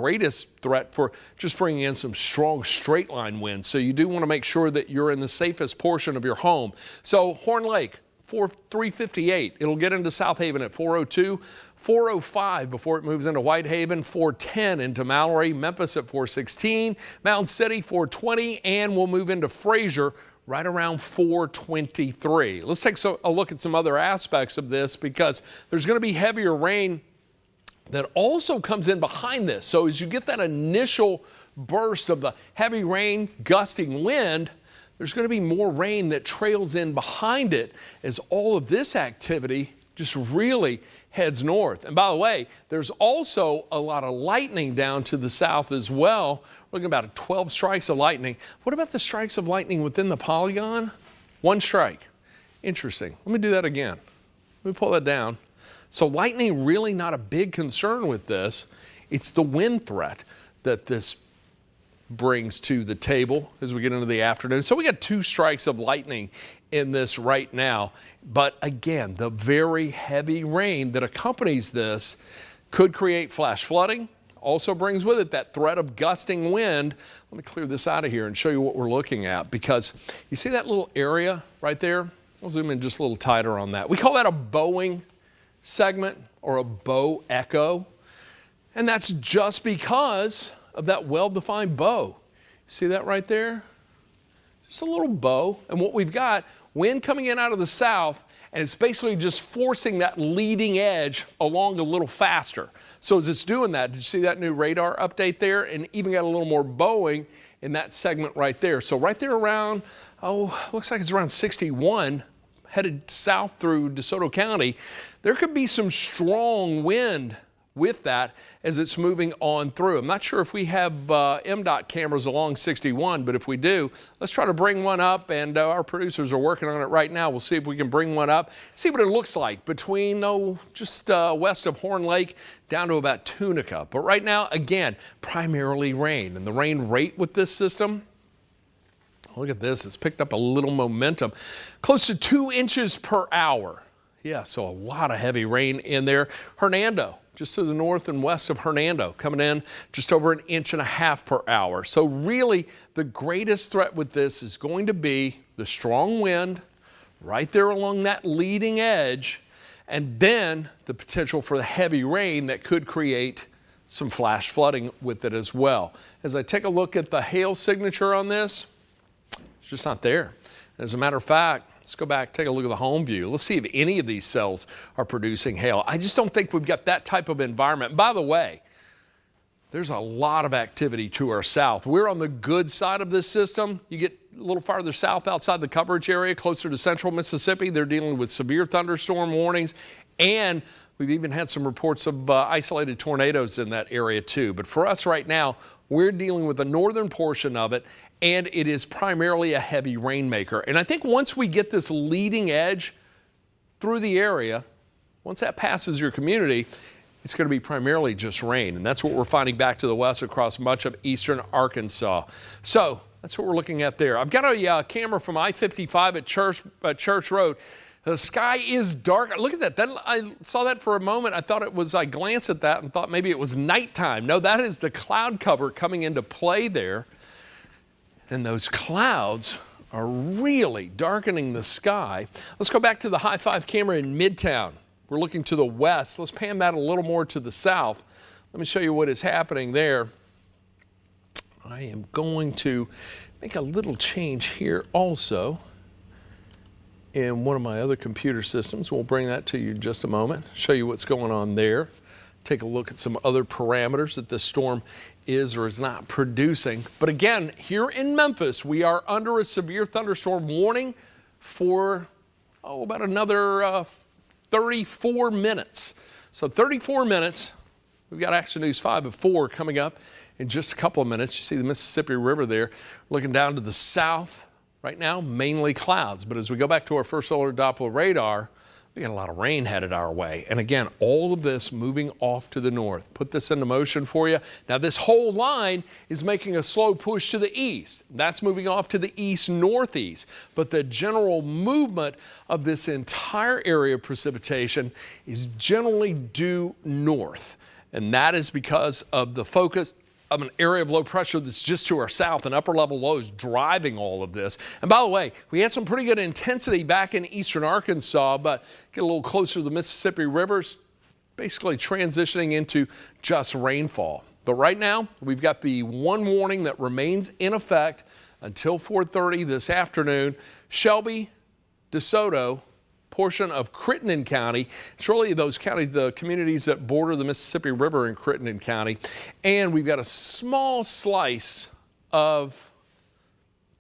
greatest threat for just bringing in some strong straight line winds. So you do want to make sure that you're in the safest portion of your home. So Horn Lake, 358. It'll get into South Haven at 402, 405 before it moves into Whitehaven, 410 into Mallory, Memphis at 416, Mound City 420, and we'll move into Fraser right around 423. Let's take a look at some other aspects of this because there's going to be heavier rain that also comes in behind this. So as you get that initial burst of the heavy rain, gusting wind, there's going to be more rain that trails in behind it as all of this activity just really heads north. And by the way, there's also a lot of lightning down to the south as well. We're looking at about 12 strikes of lightning. What about the strikes of lightning within the polygon? One strike. Interesting. Let me do that again. Let me pull that down. So lightning really not a big concern with this. It's the wind threat that this brings to the table as we get into the afternoon. So we got 2 strikes of lightning in this right now. But again, the very heavy rain that accompanies this could create flash flooding. Also brings with it that threat of gusting wind. Let me clear this out of here and show you what we're looking at, because you see that little area right there? I'll zoom in just a little tighter on that. We call that a bowing segment or a bow echo, and that's just because of that well-defined bow. See that right there? Just a little bow, and what we've got, wind coming in out of the south, and it's basically just forcing that leading edge along a little faster. So as it's doing that, did you see that new radar update there? And even got a little more bowing in that segment right there. So right there around, looks like it's around 61, headed south through DeSoto County. There could be some strong wind with that as it's moving on through. I'm not sure if we have MDOT cameras along 61, but if we do, let's try to bring one up, and our producers are working on it right now. We'll see if we can bring one up, see what it looks like between just west of Horn Lake down to about Tunica. But right now, again, primarily rain, and the rain rate with this system, look at this, it's picked up a little momentum, close to 2 inches per hour. Yeah, so a lot of heavy rain in there. Hernando, just to the north and west of Hernando, coming in just over 1.5 inches per hour. So really, the greatest threat with this is going to be the strong wind right there along that leading edge, and then the potential for the heavy rain that could create some flash flooding with it as well. As I take a look at the hail signature on this, it's just not there. As a matter of fact, let's go back, take a look at the home view. Let's see if any of these cells are producing hail. I just don't think we've got that type of environment. By the way, there's a lot of activity to our south. We're on the good side of this system. You get a little farther south outside the coverage area, closer to central Mississippi. They're dealing with severe thunderstorm warnings, and we've even had some reports of isolated tornadoes in that area too. But for us right now, we're dealing with the northern portion of it, and it is primarily a heavy rainmaker. And I think once we get this leading edge through the area, once that passes your community, it's going to be primarily just rain. And that's what we're finding back to the west across much of eastern Arkansas. So that's what we're looking at there. I've got a camera from I-55 at Church Road. The sky is dark. Look at that. I saw that for a moment. I glanced at that and thought maybe it was nighttime. No, that is the cloud cover coming into play there. And those clouds are really darkening the sky. Let's go back to the High 5 camera in Midtown. We're looking to the west. Let's pan that a little more to the south. Let me show you what is happening there. I am going to make a little change here also in one of my other computer systems. We'll bring that to you in just a moment, show you what's going on there. Take a look at some other parameters that this storm is or is not producing. But again, here in Memphis, we are under a severe thunderstorm warning for about another 34 minutes. So 34 minutes. We've got Action News 5 at 4 coming up in just a couple of minutes. You see the Mississippi River there. Looking down to the south right now, mainly clouds. But as we go back to our first solar Doppler radar, we got a lot of rain headed our way. And again, all of this moving off to the north. Put this into motion for you. Now this whole line is making a slow push to the east. That's moving off to the east-northeast. But the general movement of this entire area of precipitation is generally due north. and that is because of the focus of an area of low pressure that's just to our south, and upper level lows driving all of this. And by the way, we had some pretty good intensity back in eastern Arkansas, but get a little closer to the Mississippi rivers, basically transitioning into just rainfall. But right now, we've got the one warning that remains in effect until 4:30 this afternoon. Shelby, DeSoto, portion of Crittenden County. It's really those counties, the communities that border the Mississippi River in Crittenden County. And we've got a small slice of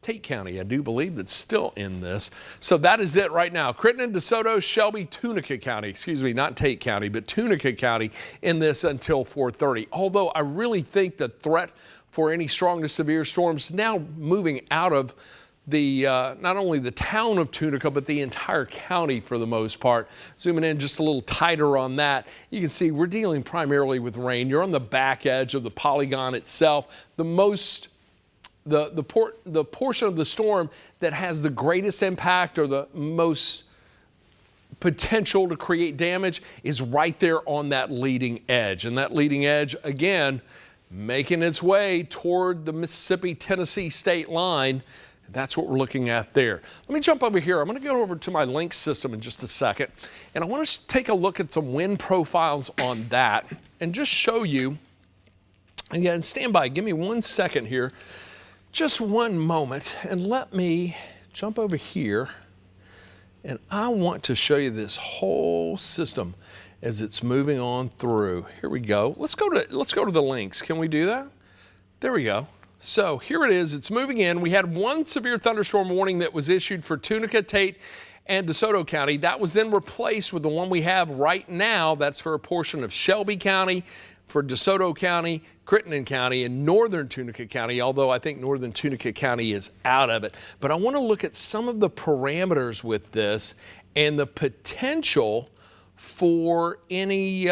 Tate County, I do believe, that's still in this. So that is it right now. Crittenden, DeSoto, Shelby, Tunica County, excuse me, not Tate County, but Tunica County in this until 4:30. Although I really think the threat for any strong to severe storms now moving out of the not only the town of Tunica, but the entire county for the most part. Zooming in just a little tighter on that, you can see we're dealing primarily with rain. You're on the back edge of the polygon itself. The portion of the storm that has the greatest impact or the most potential to create damage is right there on that leading edge. And that leading edge, again, making its way toward the Mississippi-Tennessee state line. That's what we're looking at there. Let me jump over here. I'm going to go over to my link system in just a second, and I want to take a look at some wind profiles on that and just show you. Again, stand by. Give me 1 second here. Just one moment, and let me jump over here, and I want to show you this whole system as it's moving on through. Here we go. Let's go to the links. Can we do that? There we go. So here it is. It's moving in. We had one severe thunderstorm warning that was issued for Tunica, Tate, and DeSoto County. That was then replaced with the one we have right now. That's for a portion of Shelby County, for DeSoto County, Crittenden County, and northern Tunica County, although I think northern Tunica County is out of it. But I want to look at some of the parameters with this and the potential for any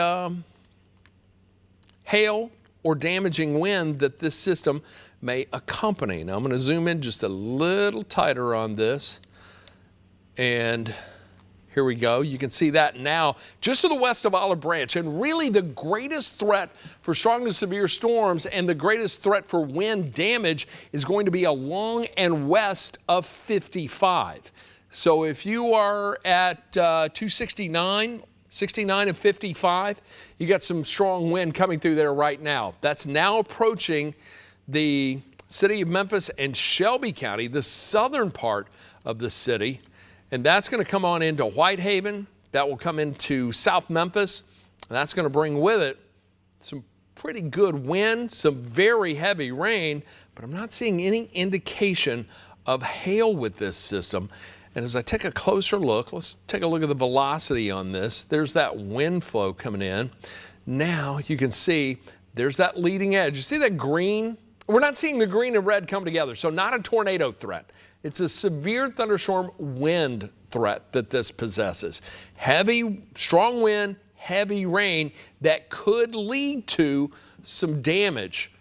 hail or damaging wind that this system may accompany. Now I'm going to zoom in just a little tighter on this, and here we go. You can see that now just to the west of Olive Branch, and really the greatest threat for strong to severe storms and the greatest threat for wind damage is going to be along and west of 55. So if you are at 269, 69 and 55, you got some strong wind coming through there right now. That's now approaching the city of Memphis and Shelby County, the southern part of the city, and that's going to come on into Whitehaven. That will come into South Memphis, and that's going to bring with it some pretty good wind, some very heavy rain, but I'm not seeing any indication of hail with this system. And as I take a closer look, let's take a look at the velocity on this. There's that wind flow coming in. Now you can see there's that leading edge. You see that green? We're not seeing the green and red come together, so not a tornado threat. It's a severe thunderstorm wind threat that this possesses. Heavy, strong wind, heavy rain that could lead to some damage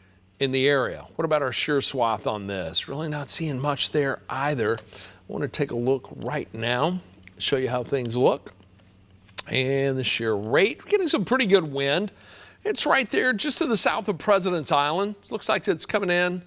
in the area. What about our shear swath on this? Really not seeing much there either. I want to take a look right now, show you how things look. And the shear rate, we're getting some pretty good wind. It's right there just to the south of President's Island. It looks like it's coming in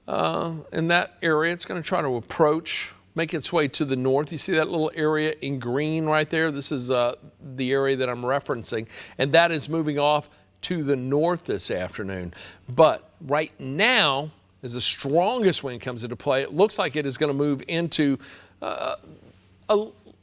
that area. It's going to try to approach, make its way to the north. You see that little area in green right there? This is the area that I'm referencing, and that is moving off to the north this afternoon. But right now, as the strongest wind comes into play, it looks like it is going to move into a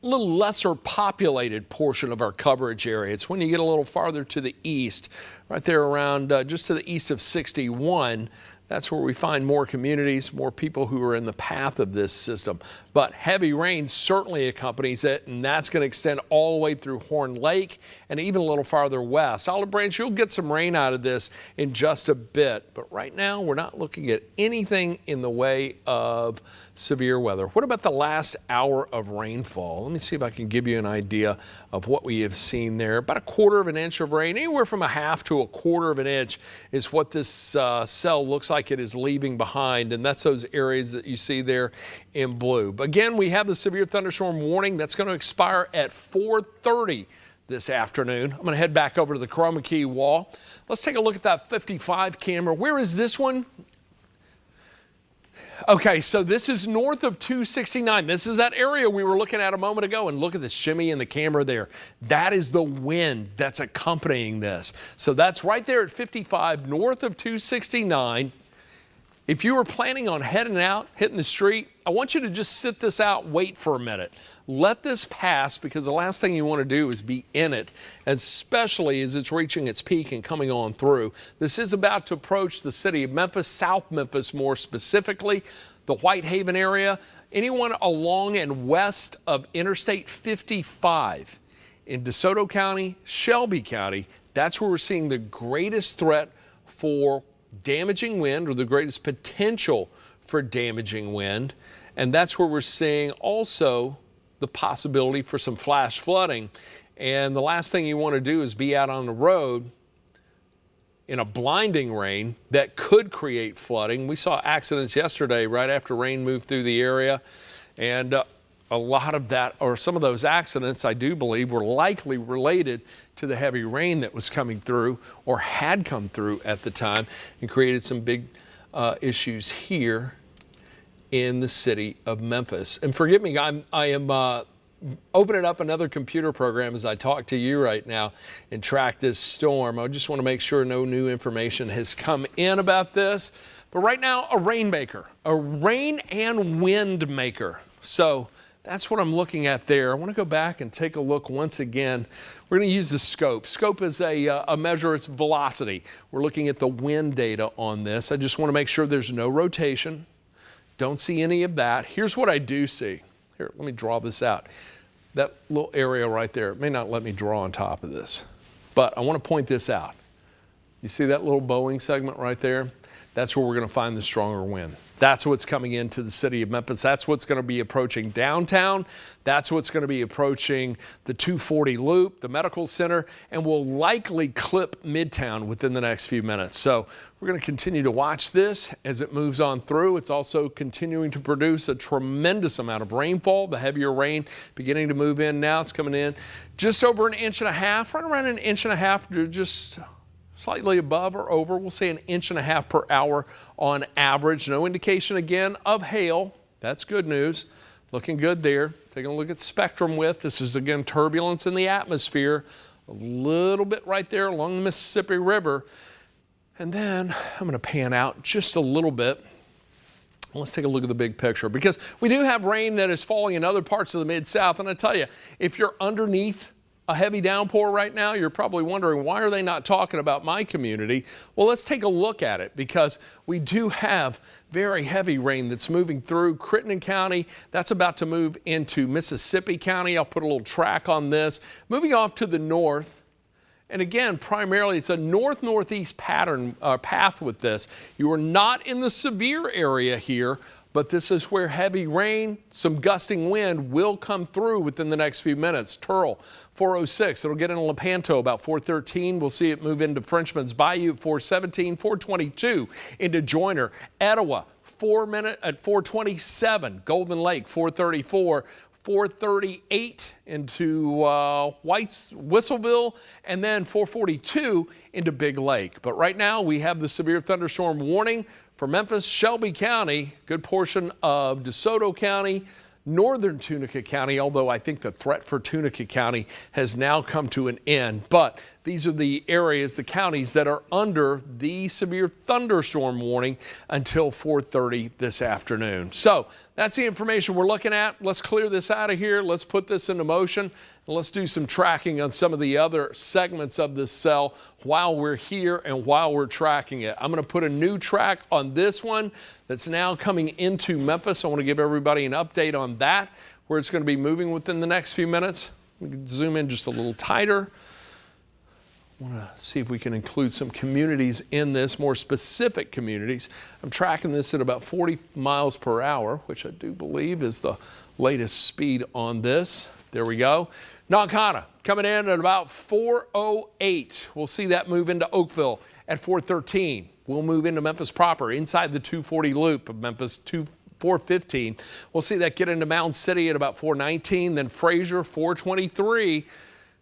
little lesser populated portion of our coverage area. It's when you get a little farther to the east, right there around just to the east of 61. That's where we find more communities, more people who are in the path of this system. But heavy rain certainly accompanies it, and that's going to extend all the way through Horn Lake and even a little farther west. Olive Branch, you'll get some rain out of this in just a bit. But right now, we're not looking at anything in the way of severe weather. What about the last hour of rainfall? Let me see if I can give you an idea of what we have seen there. About a quarter of an inch of rain, anywhere from a half to a quarter of an inch is what this cell looks like it is leaving behind, and that's those areas that you see there in blue. Again, we have the severe thunderstorm warning that's going to expire at 4:30 this afternoon. I'm going to head back over to the chroma key wall. Let's take a look at that 55 camera. Where is this one? Okay, so this is north of 269. This is that area we were looking at a moment ago, and look at the shimmy in the camera there. That is the wind that's accompanying this. So that's right there at 55, north of 269. If you were planning on heading out, hitting the street, I want you to just sit this out, wait for a minute. Let this pass, because the last thing you want to do is be in it, especially as it's reaching its peak and coming on through. This is about to approach the city of Memphis, South Memphis more specifically, the Whitehaven area. Anyone along and west of Interstate 55 in DeSoto County, Shelby County, that's where we're seeing the greatest threat for damaging wind, or the greatest potential for damaging wind. And that's where we're seeing also the possibility for some flash flooding. And the last thing you want to do is be out on the road in a blinding rain that could create flooding. We saw accidents yesterday right after rain moved through the area, and a lot of that, or some of those accidents, I do believe, were likely related to the heavy rain that was coming through or had come through at the time, and created some big issues here in the city of Memphis. And forgive me, I am opening up another computer program as I talk to you right now and track this storm. I just want to make sure no new information has come in about this. But right now, a rainmaker, a rain and wind maker. So that's what I'm looking at there. I want to go back and take a look once again. We're going to use the scope. Scope is a measure, it's velocity. We're looking at the wind data on this. I just want to make sure there's no rotation. Don't see any of that. Here's what I do see. Here, let me draw this out. That little area right there, it may not let me draw on top of this, but I want to point this out. You see that little Boeing segment right there? That's where we're going to find the stronger wind. That's what's coming into the city of Memphis. That's what's going to be approaching downtown. That's what's going to be approaching the 240 loop, the medical center, and will likely clip Midtown within the next few minutes. So we're going to continue to watch this as it moves on through. It's also continuing to produce a tremendous amount of rainfall. The heavier rain beginning to move in now. It's coming in just over 1.5 inches, right around 1.5 inches to just slightly above or over. We'll say 1.5 inches per hour on average. No indication again of hail. That's good news. Looking good there. Taking a look at spectrum width. This is again turbulence in the atmosphere. A little bit right there along the Mississippi River. And then I'm going to pan out just a little bit. Let's take a look at the big picture, because we do have rain that is falling in other parts of the Mid-South. And I tell you, if you're underneath a heavy downpour right now, you're probably wondering, why are they not talking about my community? Well, let's take a look at it, because we do have very heavy rain that's moving through Crittenden County. That's about to move into Mississippi County. I'll put a little track on this. Moving off to the north. And again, primarily it's a north-northeast path with this. You are not in the severe area here, but this is where heavy rain, some gusting wind will come through within the next few minutes. Turl, 406. It'll get into Lepanto about 413. We'll see it move into Frenchman's Bayou at 417, 422 into Joyner. Etowah, 4 minutes at 427. Golden Lake, 434. 438 into Whistleville, and then 442 into Big Lake. But right now we have the severe thunderstorm warning for Memphis, Shelby County, good portion of DeSoto County, northern Tunica County, although I think the threat for Tunica County has now come to an end. But these are the areas, the counties that are under the severe thunderstorm warning until 4:30 this afternoon. So that's the information we're looking at. Let's clear this out of here. Let's put this into motion. And let's do some tracking on some of the other segments of this cell while we're here and while we're tracking it. I'm going to put a new track on this one that's now coming into Memphis. I want to give everybody an update on that, where it's going to be moving within the next few minutes. We can zoom in just a little tighter. I want to see if we can include some communities in this, more specific communities. I'm tracking this at about 40 miles per hour, which I do believe is the latest speed on this. There we go. Naucana coming in at about 4:08. We'll see that move into Oakville at 4:13. We'll move into Memphis proper inside the 240 loop of Memphis 4:15. We'll see that get into Mound City at about 4:19. Then Fraser 4:23.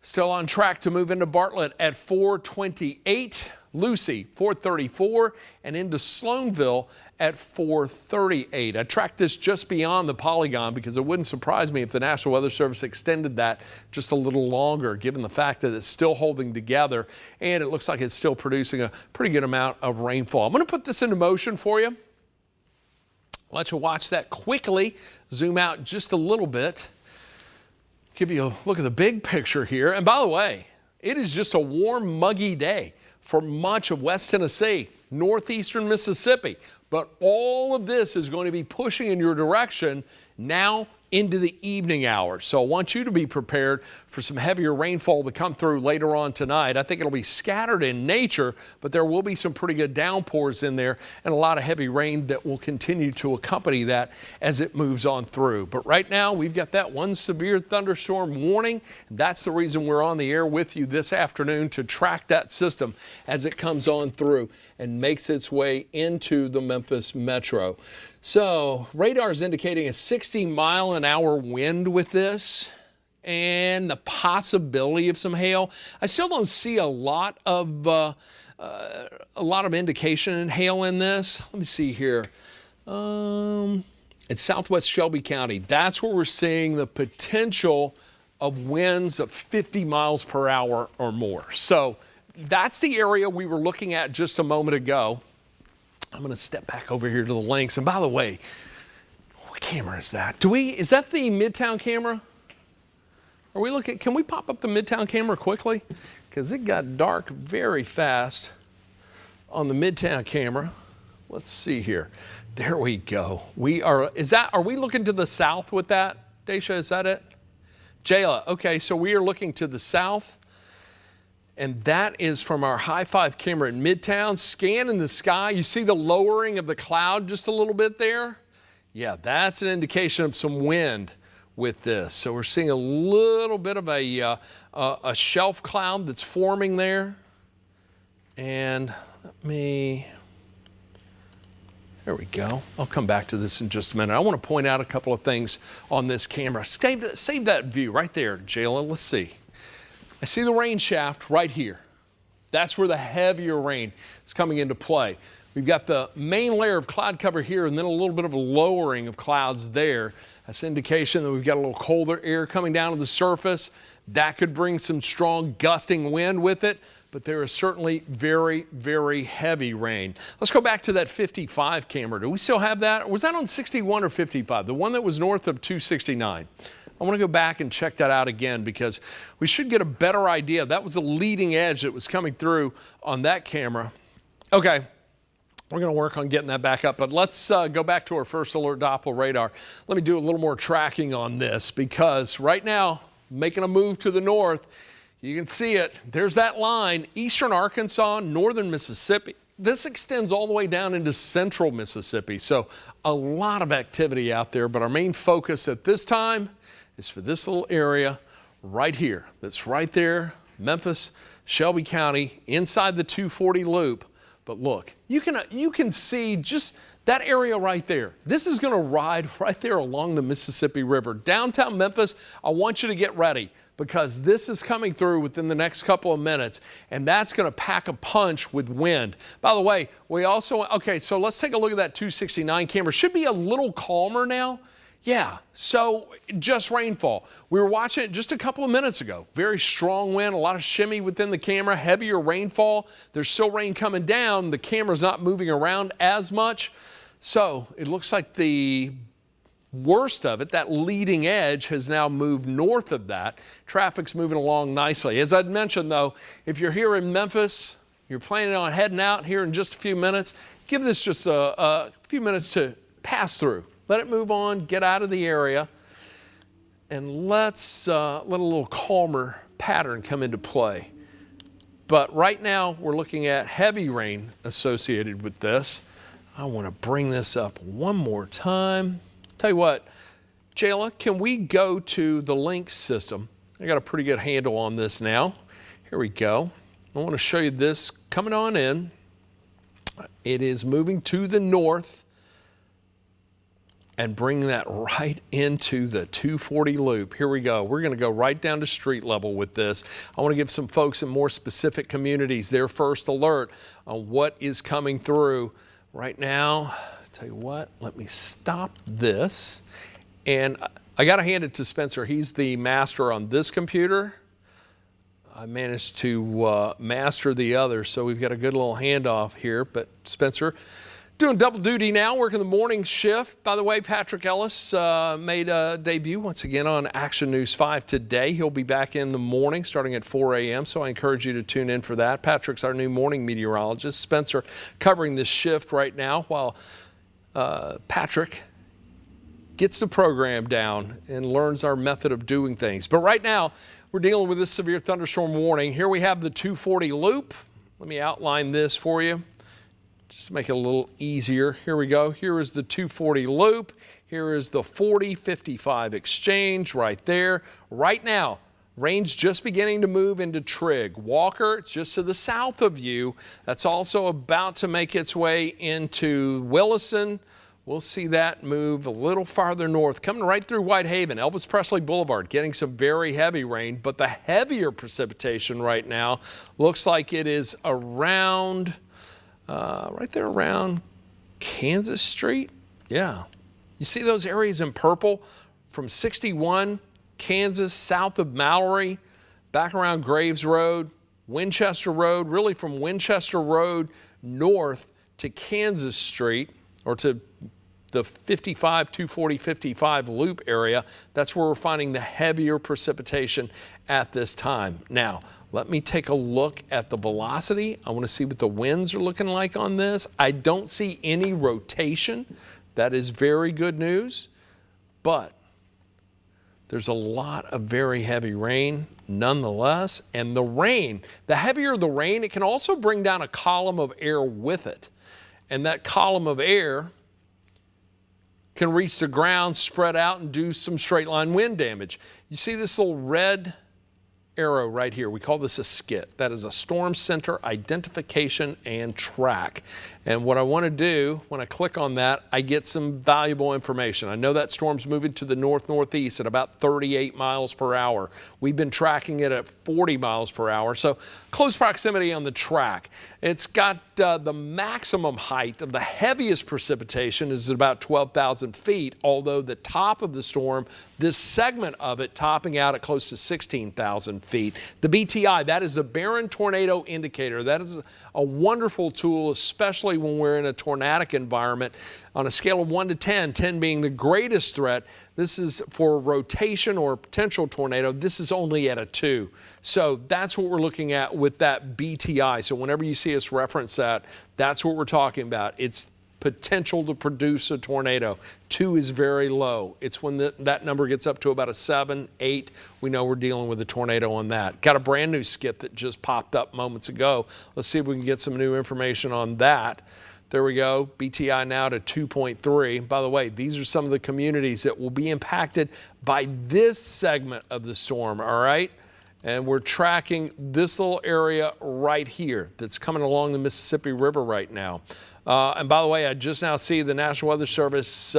Still on track to move into Bartlett at 428, Lucy 434, and into Sloanville at 438. I tracked this just beyond the polygon because it wouldn't surprise me if the National Weather Service extended that just a little longer, given the fact that it's still holding together and it looks like it's still producing a pretty good amount of rainfall. I'm going to put this into motion for you. Let you watch that quickly. Zoom out just a little bit. Give you a look at the big picture here. And by the way, it is just a warm, muggy day for much of West Tennessee, northeastern Mississippi. But all of this is going to be pushing in your direction now into the evening hours. So I want you to be prepared for some heavier rainfall to come through later on tonight. I think it'll be scattered in nature, but there will be some pretty good downpours in there and a lot of heavy rain that will continue to accompany that as it moves on through. But right now we've got that one severe thunderstorm warning. That's the reason we're on the air with you this afternoon, to track that system as it comes on through and makes its way into the Memphis metro. So radar is indicating a 60-mile-an-hour wind with this and the possibility of some hail. I still don't see a lot of indication in hail in this. Let me see here. It's southwest Shelby County. That's where we're seeing the potential of winds of 50 miles per hour or more. So that's the area we were looking at just a moment ago. I'm going to step back over here to the links. And by the way, what camera is that? Is that the Midtown camera? Are we looking? Can we pop up the Midtown camera quickly? Because it got dark very fast on the Midtown camera. Let's see here. There we go. Are we looking to the south with that? Daisha, is that it? Jayla, okay, so we are looking to the south. And that is from our high five camera in Midtown. Scan in the sky. You see the lowering of the cloud just a little bit there? Yeah, that's an indication of some wind with this. So we're seeing a little bit of a shelf cloud that's forming there. And there we go. I'll come back to this in just a minute. I want to point out a couple of things on this camera. Save that view right there, Jayla. Let's see. I see the rain shaft right here. That's where the heavier rain is coming into play. We've got the main layer of cloud cover here and then a little bit of a lowering of clouds there. That's an indication that we've got a little colder air coming down to the surface. That could bring some strong gusting wind with it, but there is certainly very, very heavy rain. Let's go back to that 55 camera. Do we still have that? Or was that on 61 or 55? The one that was north of 269. I want to go back and check that out again because we should get a better idea. That was the leading edge that was coming through on that camera. Okay, we're going to work on getting that back up, but let's go back to our first alert Doppler radar. Let me do a little more tracking on this because right now, making a move to the north, you can see it. There's that line, eastern Arkansas, northern Mississippi. This extends all the way down into central Mississippi, so a lot of activity out there, but our main focus at this time is for this little area right here. That's right there, Memphis, Shelby County, inside the 240 loop. But look, you can see just that area right there. This is going to ride right there along the Mississippi River. Downtown Memphis, I want you to get ready because this is coming through within the next couple of minutes, and that's going to pack a punch with wind. By the way, so let's take a look at that 269 camera. Should be a little calmer now. Yeah, so just rainfall. We were watching it just a couple of minutes ago. Very strong wind, a lot of shimmy within the camera, heavier rainfall. There's still rain coming down. The camera's not moving around as much. So it looks like the worst of it, that leading edge, has now moved north of that. Traffic's moving along nicely. As I'd mentioned, though, if you're here in Memphis, you're planning on heading out here in just a few minutes, give this just a few minutes to pass through. Let it move on, get out of the area, and let's let a little calmer pattern come into play. But right now, we're looking at heavy rain associated with this. I want to bring this up one more time. Tell you what, Jayla, can we go to the link system? I got a pretty good handle on this now. Here we go. I want to show you this coming on in. It is moving to the north. and bring that right into the 240 loop. Here we go. We're going to go right down to street level with this. I want to give some folks in more specific communities their first alert on what is coming through right now. Tell you what, let me stop this. And I got to hand it to Spencer. He's the master on this computer. I managed to master the other, so we've got a good little handoff here. But Spencer, doing double duty now, working the morning shift. By the way, Patrick Ellis made a debut once again on Action News 5 today. He'll be back in the morning starting at 4 a.m., so I encourage you to tune in for that. Patrick's our new morning meteorologist. Spencer covering this shift right now while Patrick gets the program down and learns our method of doing things. But right now, we're dealing with this severe thunderstorm warning. Here we have the 240 loop. Let me outline this for you, just to make it a little easier. Here we go. Here is the 240 loop. Here is the 40-55 exchange right there. Right now, rain's just beginning to move into Trigg. Walker, it's just to the south of you. That's also about to make its way into Williston. We'll see that move a little farther north, coming right through Whitehaven, Elvis Presley Boulevard, getting some very heavy rain. But the heavier precipitation right now looks like it is around, right there around Kansas Street. Yeah. You see those areas in purple from 61, Kansas, south of Mallory, back around Graves Road, Winchester Road, really from Winchester Road north to Kansas Street, or to the 55, 240, 55 loop area. That's where we're finding the heavier precipitation at this time. Now, let me take a look at the velocity. I want to see what the winds are looking like on this. I don't see any rotation. That is very good news, but there's a lot of very heavy rain nonetheless. And the rain, the heavier the rain, it can also bring down a column of air with it. And that column of air can reach the ground, spread out, and do some straight line wind damage. You see this little red arrow right here. We call this a skit. That is a storm center identification and track. And what I want to do when I click on that, I get some valuable information. I know that storm's moving to the north-northeast at about 38 miles per hour. We've been tracking it at 40 miles per hour, so close proximity on the track. It's got the maximum height of the heaviest precipitation is about 12,000 feet, although the top of the storm, this segment of it topping out at close to 16,000 feet. The BTI, that is a Barron Tornado Indicator. That is a wonderful tool, especially when we're in a tornadic environment. On a scale of 1 to 10, 10 being the greatest threat, this is for rotation or potential tornado. This is only at a 2. So that's what we're looking at with that BTI. So whenever you see us reference that, that's what we're talking about. It's potential to produce a tornado. 2 is very low. It's when that number gets up to about a 7, 8, we know we're dealing with a tornado on that. Got a brand new skit that just popped up moments ago. Let's see if we can get some new information on that. There we go. BTI now to 2.3. By the way, these are some of the communities that will be impacted by this segment of the storm, all right? And we're tracking this little area right here that's coming along the Mississippi River right now. And by the way, I just now see the National Weather Service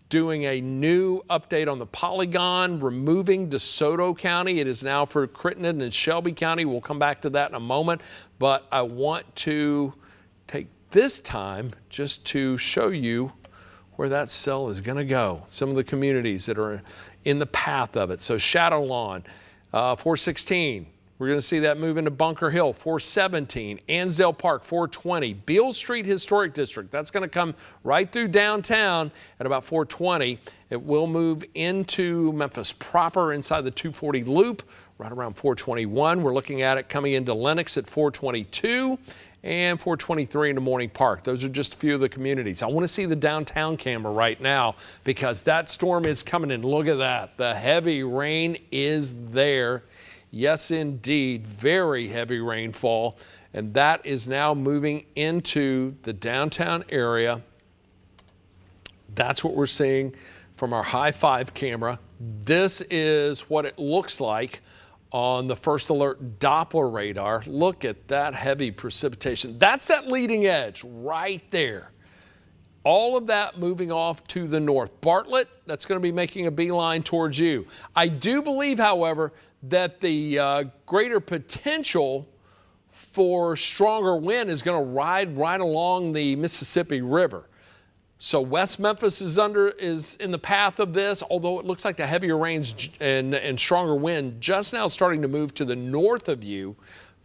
doing a new update on the polygon, removing DeSoto County. It is now for Crittenden and Shelby County. We'll come back to that in a moment. But I want to take this time just to show you where that cell is going to go. Some of the communities that are in the path of it. So Shadow Lawn, 416. We're going to see that move into Bunker Hill, 417. Ansdale Park, 420. Beale Street Historic District, that's going to come right through downtown at about 420. It will move into Memphis proper inside the 240 loop right around 421. We're looking at it coming into Lenox at 422 and 423 into Morning Park. Those are just a few of the communities. I want to see the downtown camera right now because that storm is coming in. Look at that. The heavy rain is there. Yes, indeed, very heavy rainfall, and that is now moving into the downtown area. That's what we're seeing from our High 5 camera. This is what it looks like on the First Alert Doppler radar. Look at that heavy precipitation. That's that leading edge right there. All of that moving off to the north. Bartlett, that's going to be making a beeline towards you. I do believe, however, that the greater potential for stronger wind is going to ride right along the Mississippi River. So West Memphis is in the path of this, although it looks like the heavier rains and stronger wind just now starting to move to the north of you.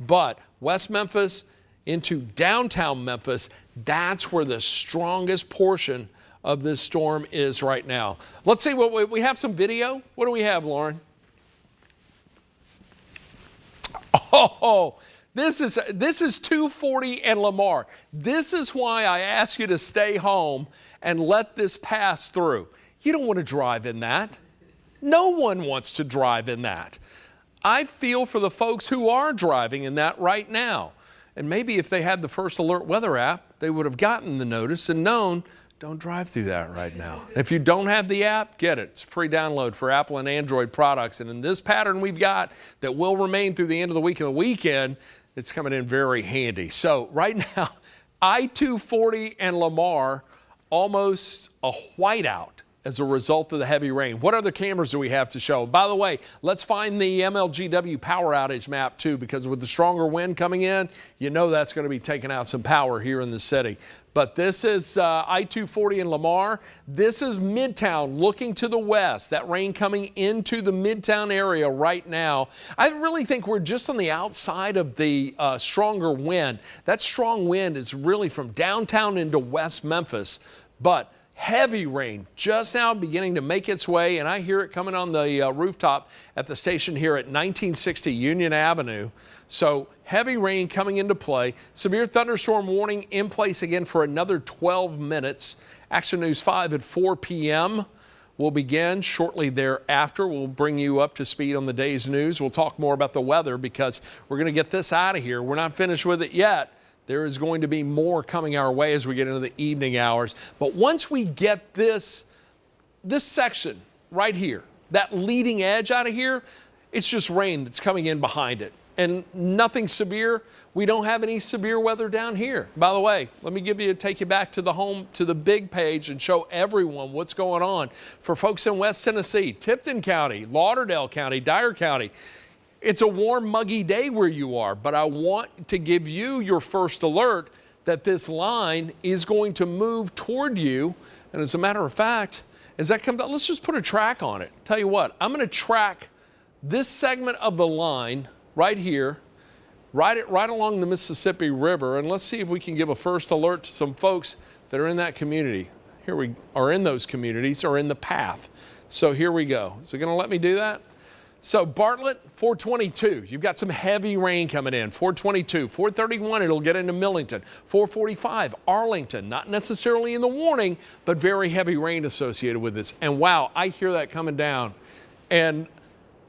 But West Memphis into downtown Memphis, that's where the strongest portion of this storm is right now. Let's see what we have. Some video. What do we have, Lauren? Oh, this is 240 and Lamar. This is why I ask you to stay home and let this pass through. You don't want to drive in that. No one wants to drive in that. I feel for the folks who are driving in that right now. And maybe if they had the First Alert weather app, they would have gotten the notice and known, don't drive through that right now. If you don't have the app, get it. It's a free download for Apple and Android products. And in this pattern we've got that will remain through the end of the week and the weekend, it's coming in very handy. So right now, I-240 and Lamar, almost a whiteout as a result of the heavy rain. What other cameras do we have to show? By the way, let's find the MLGW power outage map too, because with the stronger wind coming in, you know that's going to be taking out some power here in the city. But this is I-240 in Lamar. This is Midtown looking to the west. That rain coming into the Midtown area right now. I really think we're just on the outside of the stronger wind. That strong wind is really from downtown into West Memphis, but heavy rain just now beginning to make its way, and I hear it coming on the rooftop at the station here at 1960 Union Avenue. So heavy rain coming into play. Severe thunderstorm warning in place again for another 12 minutes. Action News 5 at 4 p.m. will begin shortly thereafter. We'll bring you up to speed on the day's news. We'll talk more about the weather because we're going to get this out of here. We're not finished with it yet. There is going to be more coming our way as we get into the evening hours. But once we get this section right here, that leading edge out of here, it's just rain that's coming in behind it. And nothing severe. We don't have any severe weather down here. By the way, let me take you back to the big page and show everyone what's going on. For folks in West Tennessee, Tipton County, Lauderdale County, Dyer County, it's a warm, muggy day where you are, but I want to give you your first alert that this line is going to move toward you. And as a matter of fact, as that comes out, let's just put a track on it. Tell you what, I'm going to track this segment of the line right here, right along the Mississippi River, and let's see if we can give a first alert to some folks that are in that community. Here we are in those communities or in the path. So here we go. Is it going to let me do that? So Bartlett, 422, you've got some heavy rain coming in. 422, 431, it'll get into Millington. 445, Arlington, not necessarily in the warning, but very heavy rain associated with this. And wow, I hear that coming down. And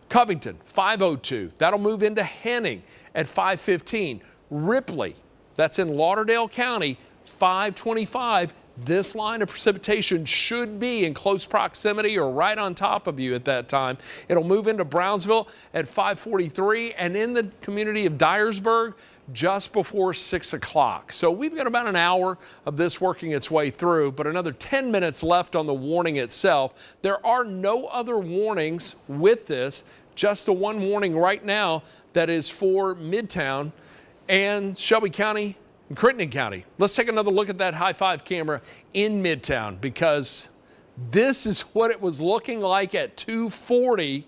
Covington, 502, that'll move into Henning at 515. Ripley, that's in Lauderdale County, 525. This line of precipitation should be in close proximity or right on top of you at that time. It'll move into Brownsville at 543 and in the community of Dyersburg just before 6 o'clock. So we've got about an hour of this working its way through, but another 10 minutes left on the warning itself. There are no other warnings with this, just the one warning right now that is for Midtown and Shelby County in Crittenden County. Let's take another look at that high five camera in Midtown because this is what it was looking like at 240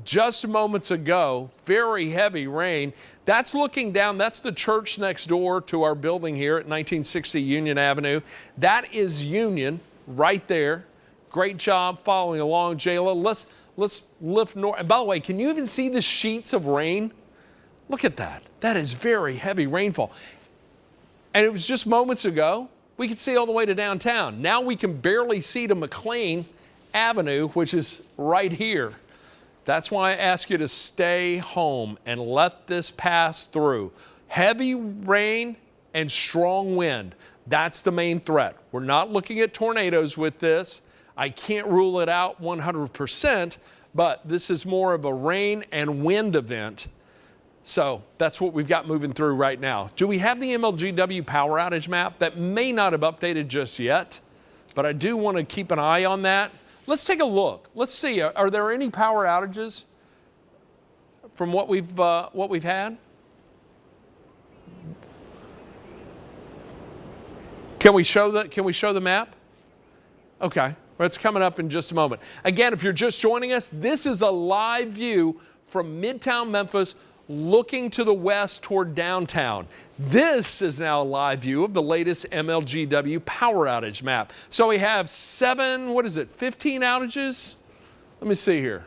just moments ago. Very heavy rain. That's looking down. That's the church next door to our building here at 1960 Union Avenue. That is Union right there. Great job following along, Jayla. Let's lift north. And by the way, can you even see the sheets of rain? Look at that. That is very heavy rainfall. And it was just moments ago, we could see all the way to downtown. Now we can barely see to McLean Avenue, which is right here. That's why I ask you to stay home and let this pass through. Heavy rain and strong wind. That's the main threat. We're not looking at tornadoes with this. I can't rule it out 100%, but this is more of a rain and wind event. So that's what we've got moving through right now. Do we have the MLGW power outage map? That may not have updated just yet, but I do want to keep an eye on that. Let's take a look. Let's see, are there any power outages from what we've had? Can we show the map? Okay, well, it's coming up in just a moment. Again, if you're just joining us, this is a live view from Midtown Memphis looking to the west toward downtown. This is now a live view of the latest MLGW power outage map. So we have 15 outages? Let me see here.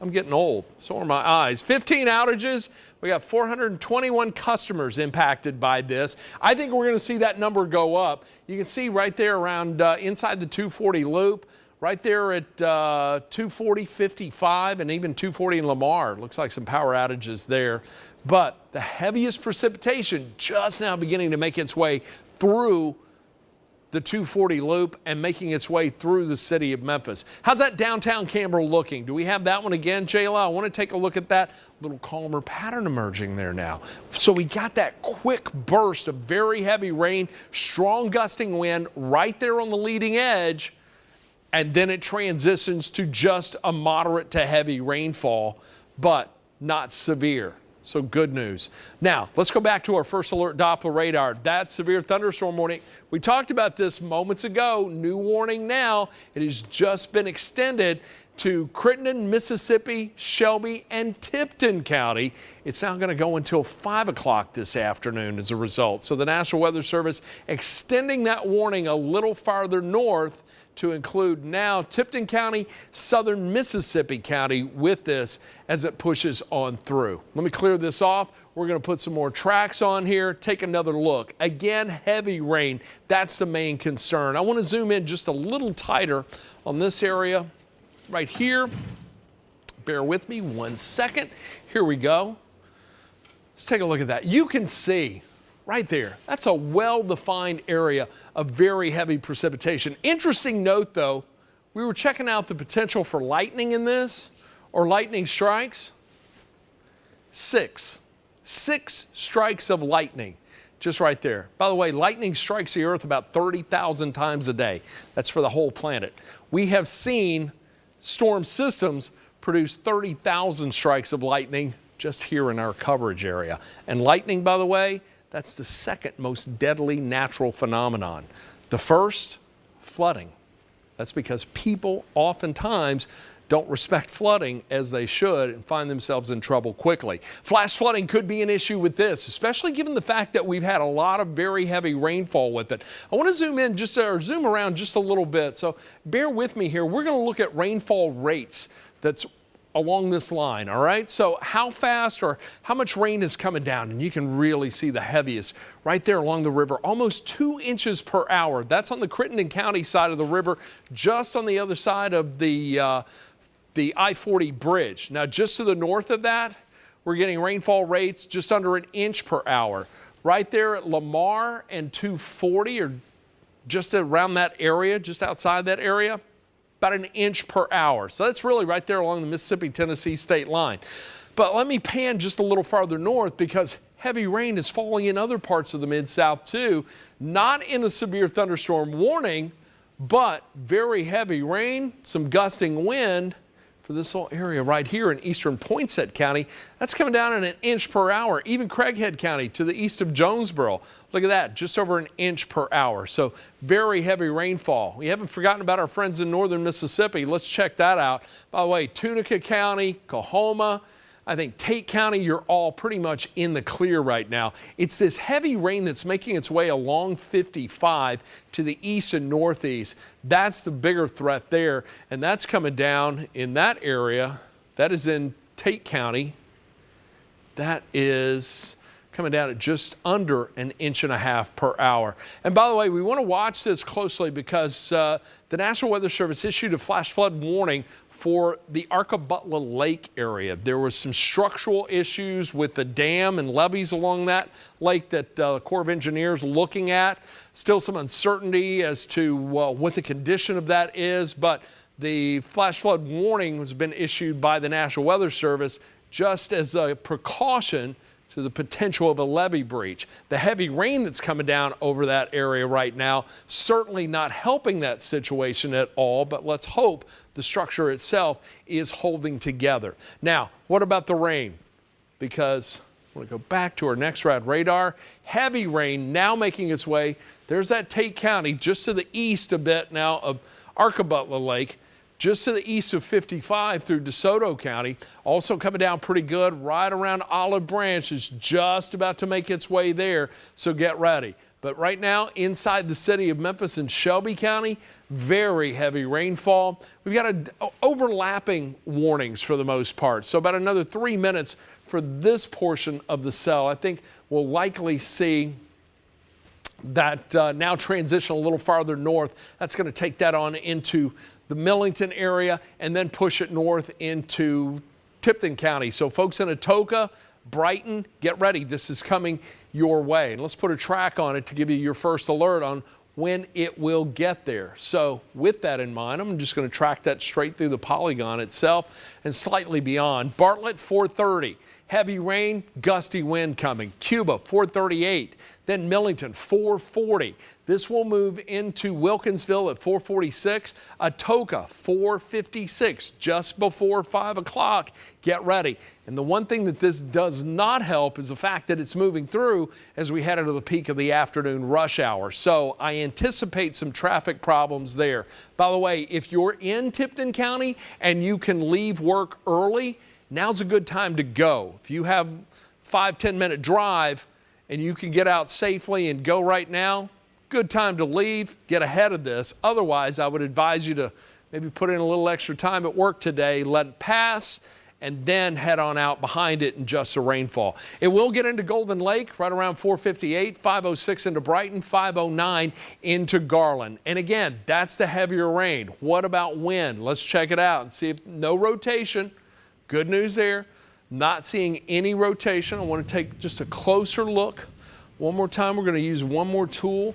I'm getting old, so are my eyes. 15 outages. We got 421 customers impacted by this. I think we're going to see that number go up. You can see right there around inside the 240 loop, right there at 240, 55, and even 240 in Lamar. Looks like some power outages there. But the heaviest precipitation just now beginning to make its way through the 240 loop and making its way through the city of Memphis. How's that downtown camera looking? Do we have that one again, Jayla? I want to take a look at that little calmer pattern emerging there now. So we got that quick burst of very heavy rain, strong gusting wind right there on the leading edge, and then it transitions to just a moderate to heavy rainfall, but not severe. So good news. Now, let's go back to our first alert Doppler radar. That's severe thunderstorm warning. We talked about this moments ago. New warning now. It has just been extended to Crittenden, Mississippi, Shelby, and Tipton County. It's now going to go until 5 o'clock this afternoon as a result. So the National Weather Service extending that warning a little farther north to include now Tipton County, southern Mississippi County with this as it pushes on through. Let me clear this off. We're going to put some more tracks on here, take another look. Again, heavy rain. That's the main concern. I want to zoom in just a little tighter on this area right here. Bear with me 1 second. Here we go. Let's take a look at that. You can see right there, that's a well-defined area of very heavy precipitation. Interesting note, though, we were checking out the potential for lightning in this, or lightning strikes. Six strikes of lightning, just right there. By the way, lightning strikes the earth about 30,000 times a day. That's for the whole planet. We have seen storm systems produce 30,000 strikes of lightning just here in our coverage area. And lightning, by the way, that's the second most deadly natural phenomenon. The first, flooding. That's because people oftentimes don't respect flooding as they should and find themselves in trouble quickly. Flash flooding could be an issue with this, especially given the fact that we've had a lot of very heavy rainfall with it. I want to zoom around just a little bit, so bear with me here. We're going to look at rainfall rates that's along this line, all right? So how fast or how much rain is coming down? And you can really see the heaviest right there along the river, almost 2 inches per hour. That's on the Crittenden County side of the river, just on the other side of the I-40 bridge. Now, just to the north of that, we're getting rainfall rates just under 1 inch per hour. Right there at Lamar and 240, or just around that area, just outside that area, about 1 inch per hour. So that's really right there along the Mississippi-Tennessee state line. But let me pan just a little farther north, because heavy rain is falling in other parts of the Mid-South too. Not in a severe thunderstorm warning, but very heavy rain, some gusting wind for this whole area right here in eastern Poinsett County. That's coming down at 1 inch per hour. Even Craighead County to the east of Jonesboro. Look at that, just over 1 inch per hour. So very heavy rainfall. We haven't forgotten about our friends in northern Mississippi. Let's check that out. By the way, Tunica County, Coahoma, I think Tate County, you're all pretty much in the clear right now. It's this heavy rain that's making its way along 55 to the east and northeast. That's the bigger threat there, and that's coming down in that area. That is in Tate County. That is coming down at just under 1.5 inches per hour. And by the way, we want to watch this closely because the National Weather Service issued a flash flood warning for the Arcabutla Lake area. There was some structural issues with the dam and levees along that lake that the Corps of Engineers looking at. Still some uncertainty as to what the condition of that is, but the flash flood warning has been issued by the National Weather Service just as a precaution to the potential of a levee breach. The heavy rain that's coming down over that area right now certainly not helping that situation at all, but let's hope the structure itself is holding together. Now, what about the rain? Because I want to go back to our next rad radar. Heavy rain now making its way. There's that Tate County just to the east a bit now of Arkabutla Lake, just to the east of 55 through DeSoto County. Also coming down pretty good right around Olive Branch, is just about to make its way there, so get ready. But right now inside the city of Memphis and Shelby County, very heavy rainfall. We've got overlapping warnings for the most part, so about another 3 minutes for this portion of the cell. I think we'll likely see that now transition a little farther north. That's going to take that on into the Millington area and then push it north into Tipton County. So folks in Atoka, Brighton, get ready. This is coming your way. And let's put a track on it to give you your first alert on when it will get there. So with that in mind, I'm just going to track that straight through the polygon itself and slightly beyond. Bartlett, 4:30. Heavy rain, gusty wind coming. Cuba, 4:38. Then Millington, 4:40. This will move into Wilkinsville at 4:46. Atoka, 4:56, just before 5 o'clock. Get ready. And the one thing that this does not help is the fact that it's moving through as we head into the peak of the afternoon rush hour. So I anticipate some traffic problems there. By the way, if you're in Tipton County and you can leave work early, now's a good time to go. If you have 5-10 minute drive and you can get out safely and go right now, good time to leave, get ahead of this. Otherwise, I would advise you to maybe put in a little extra time at work today, let it pass, and then head on out behind it and just the rainfall. It will get into Golden Lake right around 4:58, 5:06 into Brighton, 5:09 into Garland. And again, that's the heavier rain. What about wind? Let's check it out and see if no rotation. Good news there. Not seeing any rotation. I want to take just a closer look. One more time, we're going to use one more tool.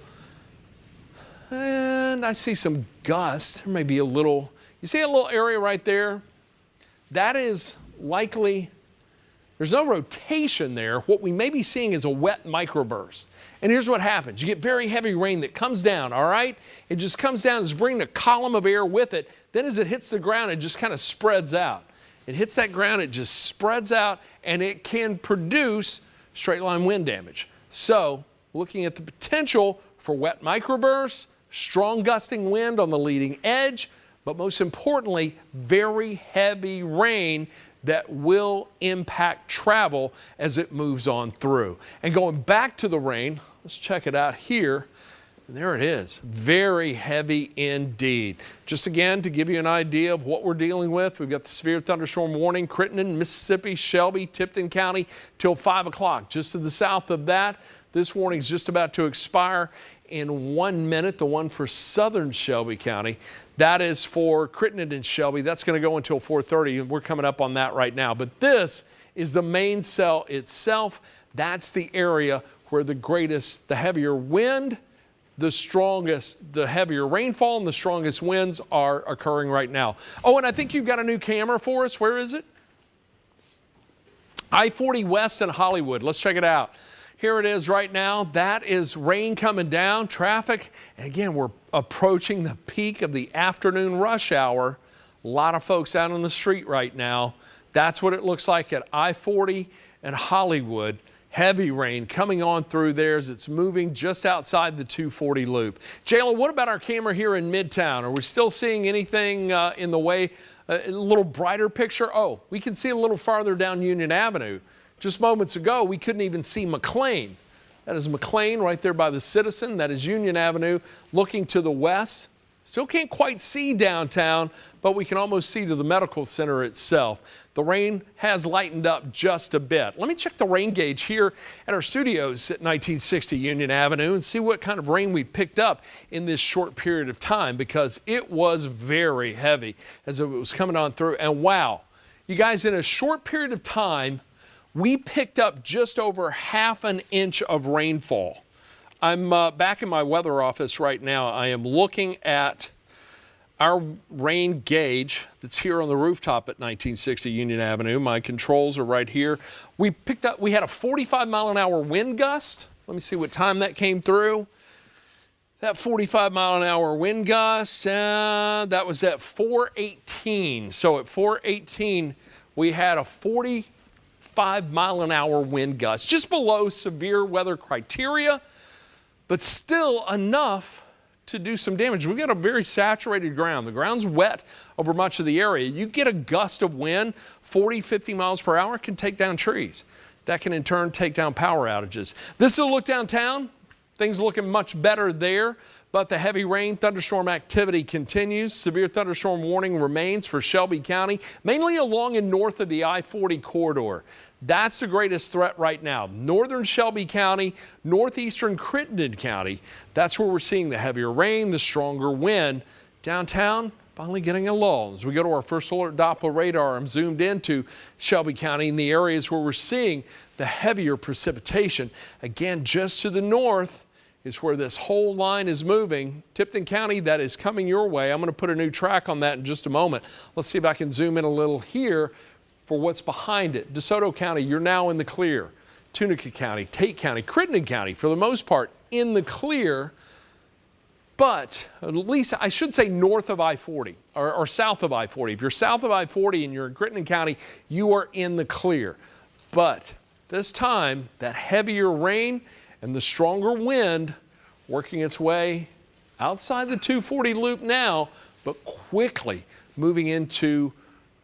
And I see some gust. There may be a little, you see a little area right there? That is likely, there's no rotation there. What we may be seeing is a wet microburst. And here's what happens. You get very heavy rain that comes down, all right? It just comes down, it's bringing a column of air with it. Then as it hits the ground, it just kind of spreads out. It hits that ground, it just spreads out, and it can produce straight line wind damage. So, looking at the potential for wet microbursts, strong gusting wind on the leading edge, but most importantly, very heavy rain that will impact travel as it moves on through. And going back to the rain, let's check it out here. And there it is, very heavy indeed. Just again, to give you an idea of what we're dealing with, we've got the severe thunderstorm warning, Crittenden, Mississippi, Shelby, Tipton County, till 5 o'clock. Just to the south of that, this warning is just about to expire in 1 minute, the one for southern Shelby County. That is for Crittenden and Shelby. That's going to go until 4:30, and we're coming up on that right now. But this is the main cell itself. That's the area where the heavier wind, the heavier rainfall and the strongest winds are occurring right now. Oh, and I think you've got a new camera for us. Where is it? I-40 West in Hollywood. Let's check it out. Here it is right now. That is rain coming down, traffic. And again, we're approaching the peak of the afternoon rush hour. A lot of folks out on the street right now. That's what it looks like at I-40 and Hollywood. Heavy rain coming on through there as it's moving just outside the 240 loop. Jayla, what about our camera here in Midtown? Are we still seeing anything in the way, a little brighter picture? Oh, we can see a little farther down Union Avenue. Just moments ago, we couldn't even see McLean. That is McLean right there by the Citizen. That is Union Avenue looking to the west. Still can't quite see downtown, but we can almost see to the medical center itself. The rain has lightened up just a bit. Let me check the rain gauge here at our studios at 1960 Union Avenue and see what kind of rain we picked up in this short period of time, because it was very heavy as it was coming on through. And wow, you guys, in a short period of time, we picked up just over ½ an inch of rainfall. I'm back in my weather office right now. I am looking at our rain gauge that's here on the rooftop at 1960 Union Avenue. My controls are right here. We had a 45-mile-an-hour wind gust. Let me see what time that came through. That 45-mile-an-hour wind gust, that was at 4:18. So at 4:18, we had a 45-mile-an-hour wind gust, just below severe weather criteria, but still enough to do some damage. We've got a very saturated ground. The ground's wet over much of the area. You get a gust of wind, 40, 50 miles per hour, can take down trees. That can in turn take down power outages. This is a look downtown. Things looking much better there, but the heavy rain thunderstorm activity continues. Severe thunderstorm warning remains for Shelby County, mainly along and north of the I-40 corridor. That's the greatest threat right now. Northern Shelby County, northeastern Crittenden County. That's where we're seeing the heavier rain, the stronger wind. Downtown, finally getting a lull. As we go to our first alert Doppler radar, I'm zoomed into Shelby County in the areas where we're seeing the heavier precipitation. Again, just to the north is where this whole line is moving. Tipton County, that is coming your way. I'm going to put a new track on that in just a moment. Let's see if I can zoom in a little here for what's behind it. DeSoto County, you're now in the clear. Tunica County, Tate County, Crittenden County, for the most part, in the clear. But at least I should say north of I-40 or south of I-40. If you're south of I-40 and you're in Crittenden County, you are in the clear. But this time, that heavier rain and the stronger wind working its way outside the 240 loop now, but quickly moving into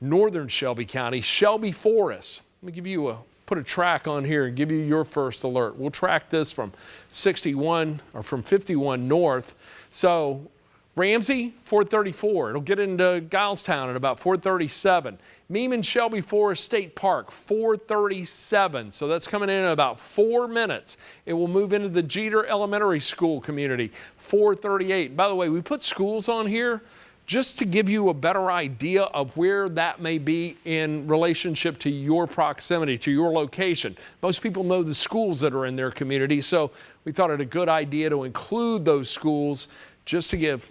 northern Shelby County, Shelby Forest. Let me give you put a track on here and give you your first alert. We'll track this from 61 or from 51 north. So Ramsey, 434. It'll get into Gilestown at about 437. Meeman Shelby Forest State Park, 437. So that's coming in about 4 minutes. It will move into the Jeter Elementary School community, 438. By the way, we put schools on here just to give you a better idea of where that may be in relationship to your proximity, to your location. Most people know the schools that are in their community, so we thought it a good idea to include those schools just to give,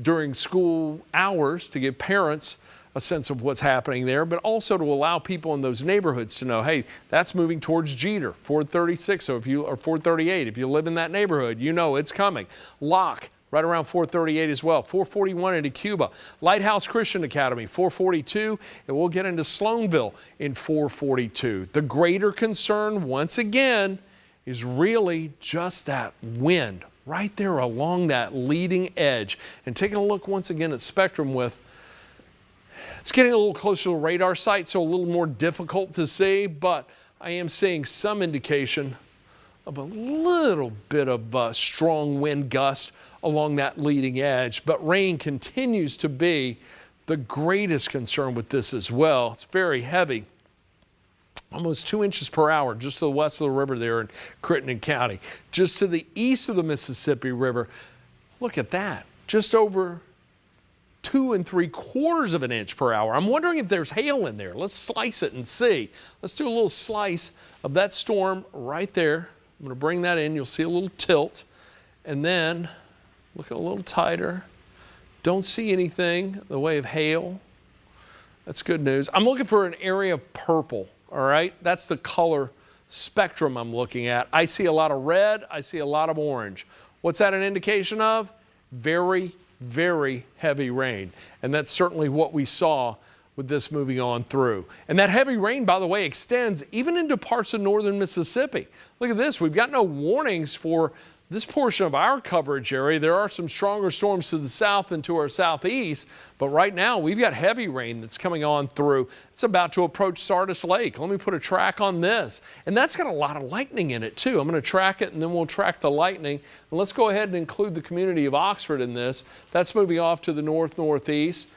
during school hours, to give parents a sense of what's happening there, but also to allow people in those neighborhoods to know, hey, that's moving towards Jeter, 436, or 438. If you live in that neighborhood, you know it's coming. Locke, right around 438 as well. 441 into Cuba. Lighthouse Christian Academy, 442. And we'll get into Sloanville in 442. The greater concern, once again, is really just that wind right there along that leading edge. And taking a look once again at spectrum with, it's getting a little closer to the radar site, so a little more difficult to see, but I am seeing some indication of a little bit of strong wind gust along that leading edge, but rain continues to be the greatest concern with this as well. It's very heavy, almost 2 inches per hour just to the west of the river there in Crittenden County. Just to the east of the Mississippi River, look at that, just over 2 3/4 of an inch per hour. I'm wondering if there's hail in there. Let's slice it and see. Let's do a little slice of that storm right there. I'm going to bring that in. You'll see a little tilt. And then look a little tighter. Don't see anything in the way of hail. That's good news. I'm looking for an area of purple, all right? That's the color spectrum I'm looking at. I see a lot of red. I see a lot of orange. What's that an indication of? Very, very heavy rain. And that's certainly what we saw with this moving on through. And that heavy rain, by the way, extends even into parts of northern Mississippi. Look at this. We've got no warnings for this portion of our coverage area. There are some stronger storms to the south and to our southeast, but right now we've got heavy rain that's coming on through. It's about to approach Sardis Lake. Let me put a track on this. And that's got a lot of lightning in it too. I'm going to track it and then we'll track the lightning. And let's go ahead and include the community of Oxford in this. That's moving off to the north-northeast,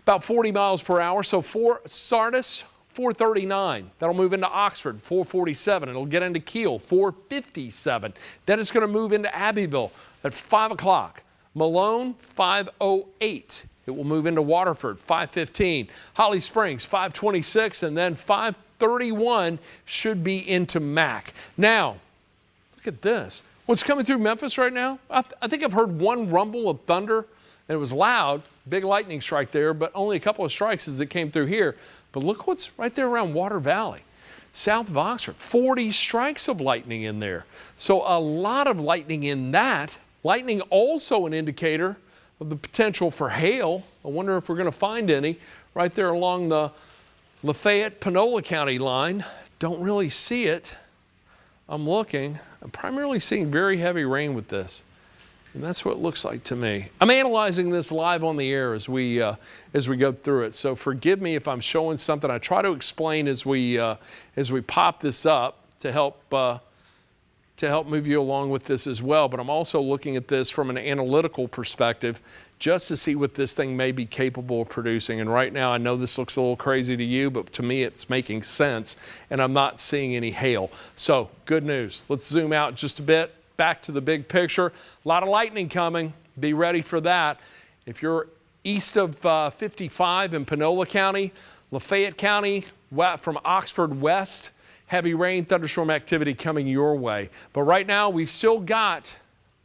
about 40 miles per hour. So for Sardis, 439. That'll move into Oxford, 447. It'll get into Kiel, 457. Then it's going to move into Abbeville at 5 o'clock. Malone, 508. It will move into Waterford, 515. Holly Springs, 526. And then 531 should be into Mack. Now, look at this. What's coming through Memphis right now? I think I've heard one rumble of thunder and it was loud, big lightning strike there, but only a couple of strikes as it came through here. But look what's right there around Water Valley, south of Oxford, 40 strikes of lightning in there. So a lot of lightning in that. Lightning also an indicator of the potential for hail. I wonder if we're going to find any right there along the Lafayette-Panola County line. Don't really see it. I'm looking. I'm primarily seeing very heavy rain with this. And that's what it looks like to me. I'm analyzing this live on the air as we go through it. So forgive me if I'm showing something. I try to explain as we pop this up to help move you along with this as well. But I'm also looking at this from an analytical perspective just to see what this thing may be capable of producing. And right now, I know this looks a little crazy to you, but to me, it's making sense. And I'm not seeing any hail. So good news. Let's zoom out just a bit. Back to the big picture. A lot of lightning coming. Be ready for that. If you're east of 55 in Panola County, Lafayette County, from Oxford west, heavy rain, thunderstorm activity coming your way. But right now, we've still got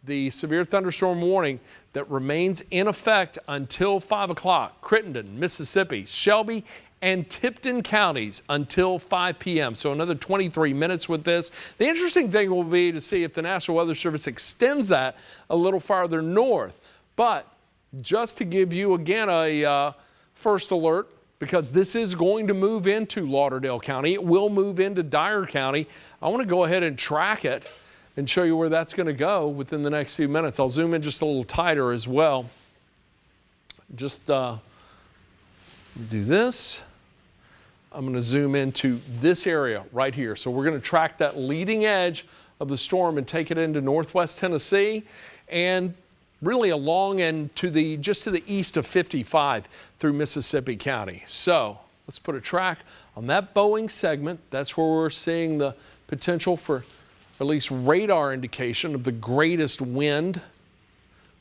the severe thunderstorm warning that remains in effect until 5 o'clock. Crittenden, Mississippi, Shelby, and Tipton counties until 5 p.m. So another 23 minutes with this. The interesting thing will be to see if the National Weather Service extends that a little farther north. But just to give you again a first alert, because this is going to move into Lauderdale County. It will move into Dyer County. I want to go ahead and track it and show you where that's going to go within the next few minutes. I'll zoom in just a little tighter as well. Just do this. I'm going to zoom into this area right here. So we're going to track that leading edge of the storm and take it into northwest Tennessee and really along and just to the east of 55 through Mississippi County. So let's put a track on that Boeing segment. That's where we're seeing the potential for at least radar indication of the greatest wind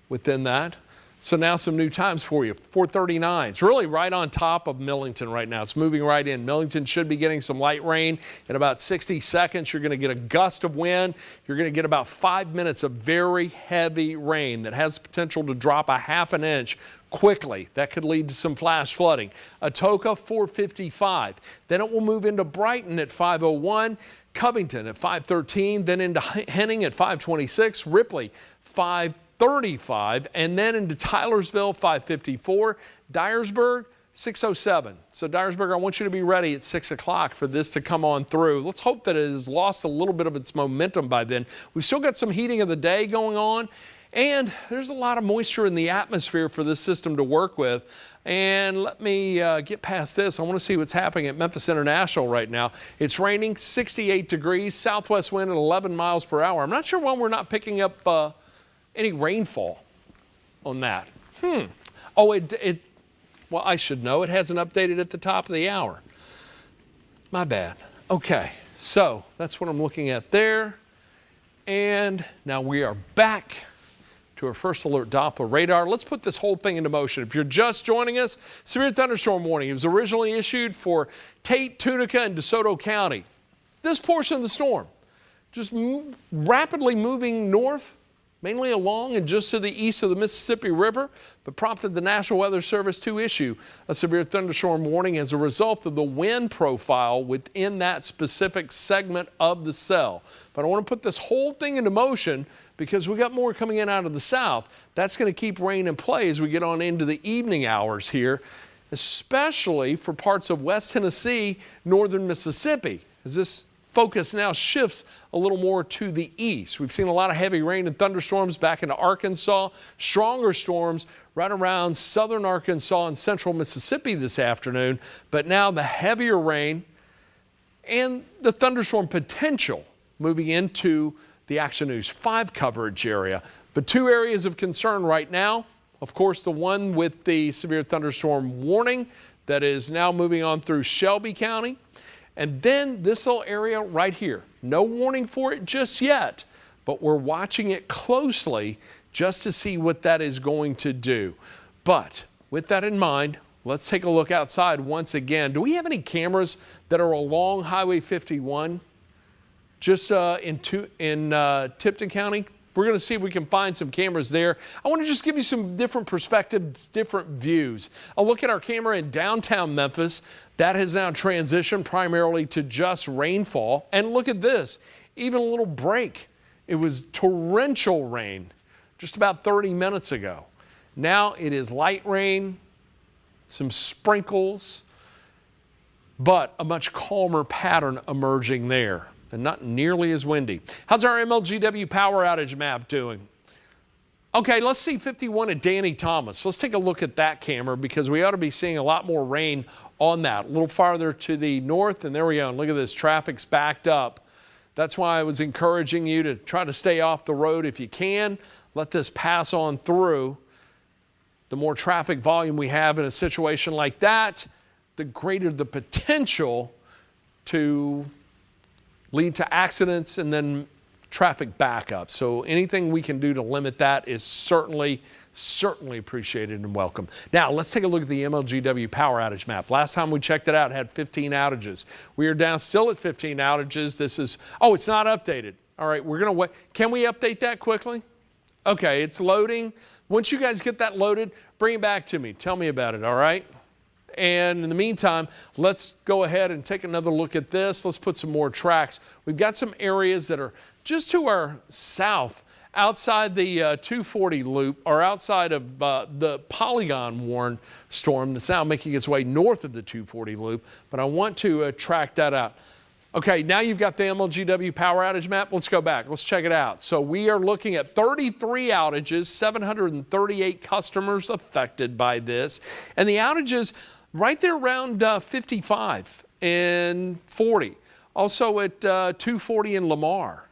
within that. So now some new times for you. 4:39. It's really right on top of Millington right now. It's moving right in. Millington should be getting some light rain in about 60 seconds. You're going to get a gust of wind. You're going to get about 5 minutes of very heavy rain that has the potential to drop a half an inch quickly. That could lead to some flash flooding. Atoka, 4:55. Then it will move into Brighton at 5:01. Covington at 5:13. Then into Henning at 5:26. Ripley, 5:35, and then into Tylersville, 5:54, Dyersburg, 6:07. So Dyersburg, I want you to be ready at 6 o'clock for this to come on through. Let's hope that it has lost a little bit of its momentum by then. We've still got some heating of the day going on, and there's a lot of moisture in the atmosphere for this system to work with. And let me get past this. I want to see what's happening at Memphis International right now. It's raining, 68 degrees, southwest wind at 11 miles per hour. I'm not sure why we're not picking up any rainfall on that. Oh, well, I should know. It hasn't updated at the top of the hour. My bad. Okay, so that's what I'm looking at there. And now we are back to our first alert Doppler radar. Let's put this whole thing into motion. If you're just joining us, severe thunderstorm warning. It was originally issued for Tate, Tunica, and DeSoto County. This portion of the storm just rapidly moving north, mainly along and just to the east of the Mississippi River, but prompted the National Weather Service to issue a severe thunderstorm warning as a result of the wind profile within that specific segment of the cell. But I want to put this whole thing into motion because we got more coming in out of the south. That's going to keep rain in play as we get on into the evening hours here, especially for parts of West Tennessee, northern Mississippi, as this focus now shifts a little more to the east. We've seen a lot of heavy rain and thunderstorms back into Arkansas, stronger storms right around southern Arkansas and central Mississippi this afternoon, but now the heavier rain and the thunderstorm potential moving into the Action News 5 coverage area. But two areas of concern right now, of course, the one with the severe thunderstorm warning that is now moving on through Shelby County. And then this little area right here, no warning for it just yet, but we're watching it closely just to see what that is going to do. But with that in mind, let's take a look outside once again. Do we have any cameras that are along Highway 51 just in Tipton County? We're going to see if we can find some cameras there. I want to just give you some different perspectives, different views. A look at our camera in downtown Memphis. That has now transitioned primarily to just rainfall. And look at this, even a little break. It was torrential rain just about 30 minutes ago. Now it is light rain, some sprinkles, but a much calmer pattern emerging there and not nearly as windy. How's our MLGW power outage map doing? Okay, let's see 51 at Danny Thomas. Let's take a look at that camera because we ought to be seeing a lot more rain on that. A little farther to the north, and there we go. And look at this, traffic's backed up. That's why I was encouraging you to try to stay off the road if you can. Let this pass on through. The more traffic volume we have in a situation like that, the greater the potential to lead to accidents and then traffic backup. So anything we can do to limit that is certainly appreciated and welcome. Now let's take a look at the MLGW power outage map. Last time we checked it out, it had 15 outages. We are down still at 15 outages. This is, oh, it's not updated. All right, we're gonna wait. Can we update that quickly? Okay, it's loading. Once you guys get that loaded, bring it back to me. Tell me about it, all right? And in the meantime, let's go ahead and take another look at this. Let's put some more tracks. We've got some areas that are just to our south, outside the 240 loop, or outside of the Polygon warn storm that's now making its way north of the 240 loop. But I want to track that out. Okay, now you've got the MLGW power outage map. Let's go back. Let's check it out. So we are looking at 33 outages, 738 customers affected by this. And the outages right there around 55 and 40. Also at 240 in Lamar.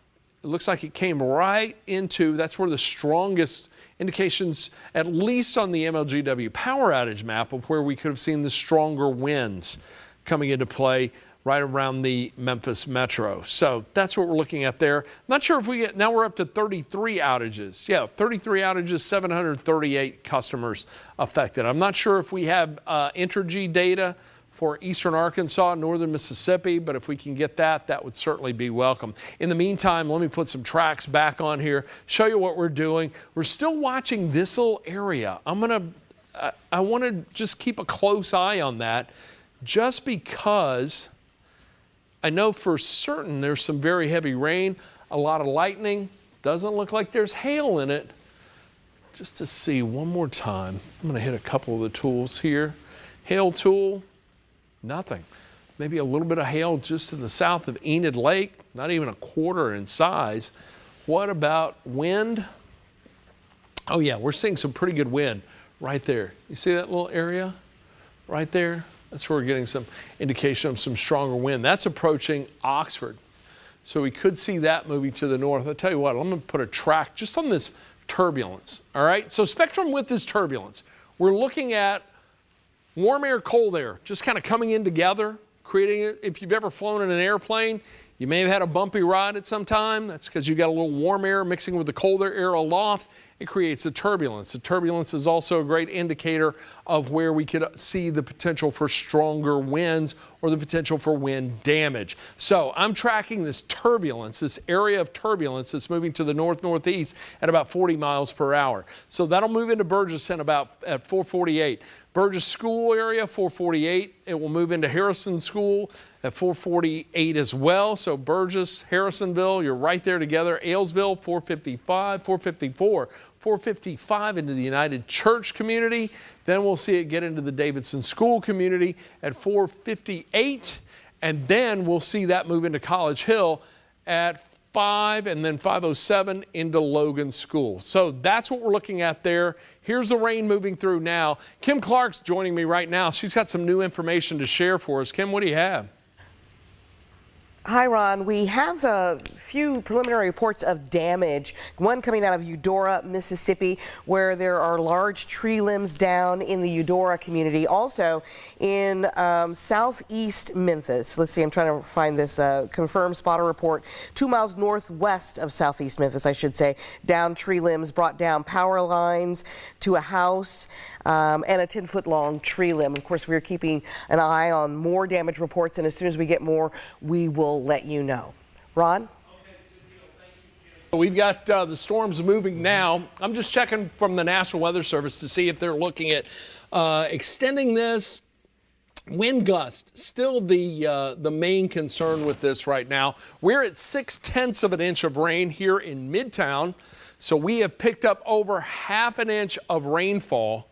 It looks like it came right into, that's where the strongest indications, at least on the MLGW power outage map, of where we could have seen the stronger winds coming into play right around the Memphis metro. So that's what we're looking at there. Not sure if we get, now we're up to 33 outages. Yeah, 33 outages, 738 customers affected. I'm not sure if we have Entergy data for eastern Arkansas, northern Mississippi, but if we can get that, that would certainly be welcome. In the meantime, let me put some tracks back on here, show you what we're doing. We're still watching this little area. I want to just keep a close eye on that, just because I know for certain there's some very heavy rain, a lot of lightning. Doesn't look like there's hail in it. Just to see one more time, I'm going to hit a couple of the tools here. Hail tool, nothing. Maybe a little bit of hail just to the south of Enid Lake, not even a quarter in size. What about wind? Oh yeah, we're seeing some pretty good wind right there. You see that little area right there? That's where we're getting some indication of some stronger wind. That's approaching Oxford. So we could see that moving to the north. I'll tell you what, I'm going to put a track just on this turbulence. All right, so spectrum with this turbulence. We're looking at warm air, cold air, just kind of coming in together, creating it. If you've ever flown in an airplane, you may have had a bumpy ride at some time. That's because you got a little warm air mixing with the colder air aloft. It creates a turbulence. The turbulence is also a great indicator of where we could see the potential for stronger winds or the potential for wind damage. So I'm tracking this turbulence, this area of turbulence that's moving to the north-northeast at about 40 miles per hour. So that'll move into Burgess at 448. Burgess School area, 448. It will move into Harrison School at 448 as well. So Burgess, Harrisonville, you're right there together. Aylesville, 455, 454, 455 into the United Church community. Then we'll see it get into the Davidson School community at 458. And then we'll see that move into College Hill at 5 and then 507 into Logan School. So that's what we're looking at there. Here's the rain moving through now. Kim Clark's joining me right now. She's got some new information to share for us. Kim, what do you have? Hi, Ron. We have a few preliminary reports of damage. One coming out of Eudora, Mississippi, where there are large tree limbs down in the Eudora community. Also in southeast Memphis. Let's see, I'm trying to find this confirmed spotter report. 2 miles northwest of southeast Memphis, I should say. Down tree limbs, brought down power lines to a house and a 10-foot long tree limb. Of course, we're keeping an eye on more damage reports, and as soon as we get more, we will let you know. Ron? Okay, good deal. Thank you, Kim. We've got the storms moving now. I'm just checking from the National Weather Service to see if they're looking at extending this. Wind gust, still the main concern with this right now. We're at 0.6 of an inch of rain here in Midtown. So we have picked up over ½ an inch of rainfall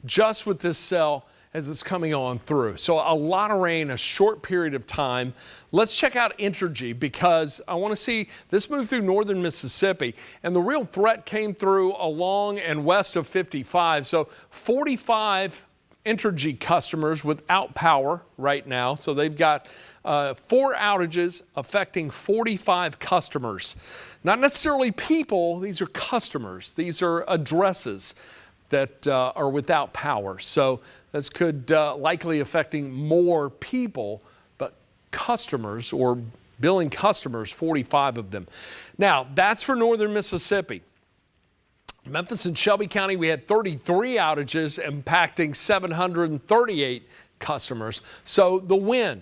just with this cell as it's coming on through. So a lot of rain, a short period of time. Let's check out Entergy because I want to see this move through northern Mississippi, and the real threat came through along and west of 55. So 45 Entergy customers without power right now. So they've got 4 outages affecting 45 customers. Not necessarily people, these are customers. These are addresses that are without power. So this could likely affecting more people, but customers or billing customers, 45 of them. Now, that's for northern Mississippi. Memphis and Shelby County, we had 33 outages impacting 738 customers. So the wind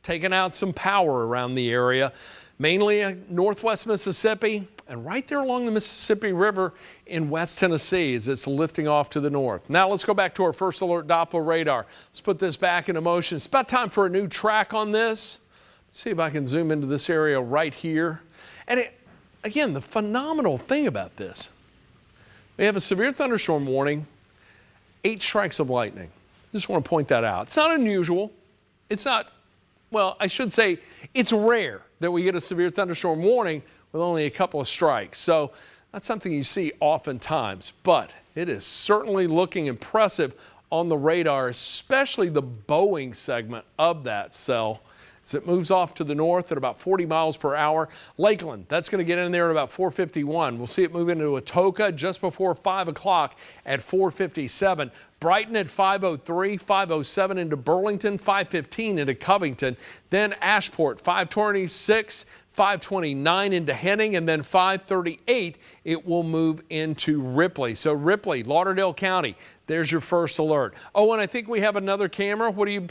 taking out some power around the area, mainly northwest Mississippi and right there along the Mississippi River in West Tennessee as it's lifting off to the north. Now let's go back to our first alert Doppler radar. Let's put this back into motion. It's about time for a new track on this. Let's see if I can zoom into this area right here. And again, the phenomenal thing about this, we have a severe thunderstorm warning, 8 strikes of lightning. Just want to point that out. It's not unusual. It's not, well, I should say it's rare that we get a severe thunderstorm warning with only a couple of strikes. So that's something you see oftentimes, but it is certainly looking impressive on the radar, especially the Boeing segment of that cell as it moves off to the north at about 40 miles per hour. Lakeland, that's going to get in there at about 4:51. We'll see it move into Atoka just before 5 o'clock at 4:57. Brighton at 5:03, 5:07 into Burlington, 5:15 into Covington, then Ashport, 5:26, 5:29 into Henning, and then 5:38 it will move into Ripley. So Ripley, Lauderdale County, there's your first alert. Oh, and I think we have another camera. What do you...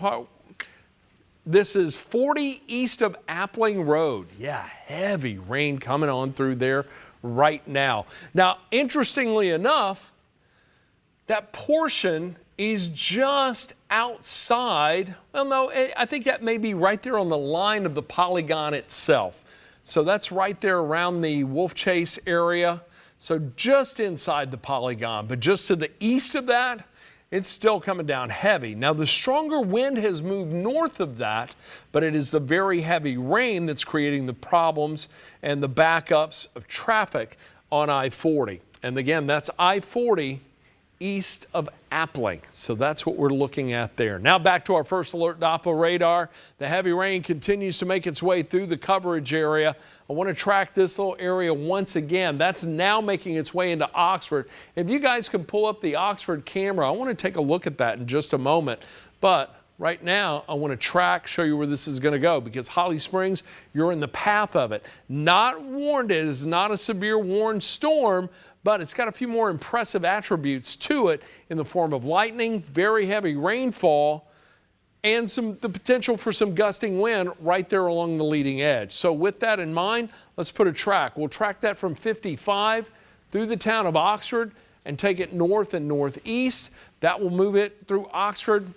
This is 40 east of Appling Road. Yeah, heavy rain coming on through there right now. Now, interestingly enough, that portion is just outside. Well, no, I think that may be right there on the line of the polygon itself. So that's right there around the Wolf Chase area. So just inside the polygon, but just to the east of that, it's still coming down heavy. Now, the stronger wind has moved north of that, but it is the very heavy rain that's creating the problems and the backups of traffic on I-40. And again, that's I-40 east of Appling. So that's what we're looking at there. Now back to our first alert Doppler radar. The heavy rain continues to make its way through the coverage area. I want to track this little area once again. That's now making its way into Oxford. If you guys can pull up the Oxford camera, I want to take a look at that in just a moment. But right now, I want to track, show you where this is going to go because Holly Springs, you're in the path of it. Not warned, it is not a severe warned storm, but it's got a few more impressive attributes to it in the form of lightning, very heavy rainfall, and the potential for some gusting wind right there along the leading edge. So with that in mind, let's put a track. We'll track that from 55 through the town of Oxford and take it north and northeast. That will move it through Oxford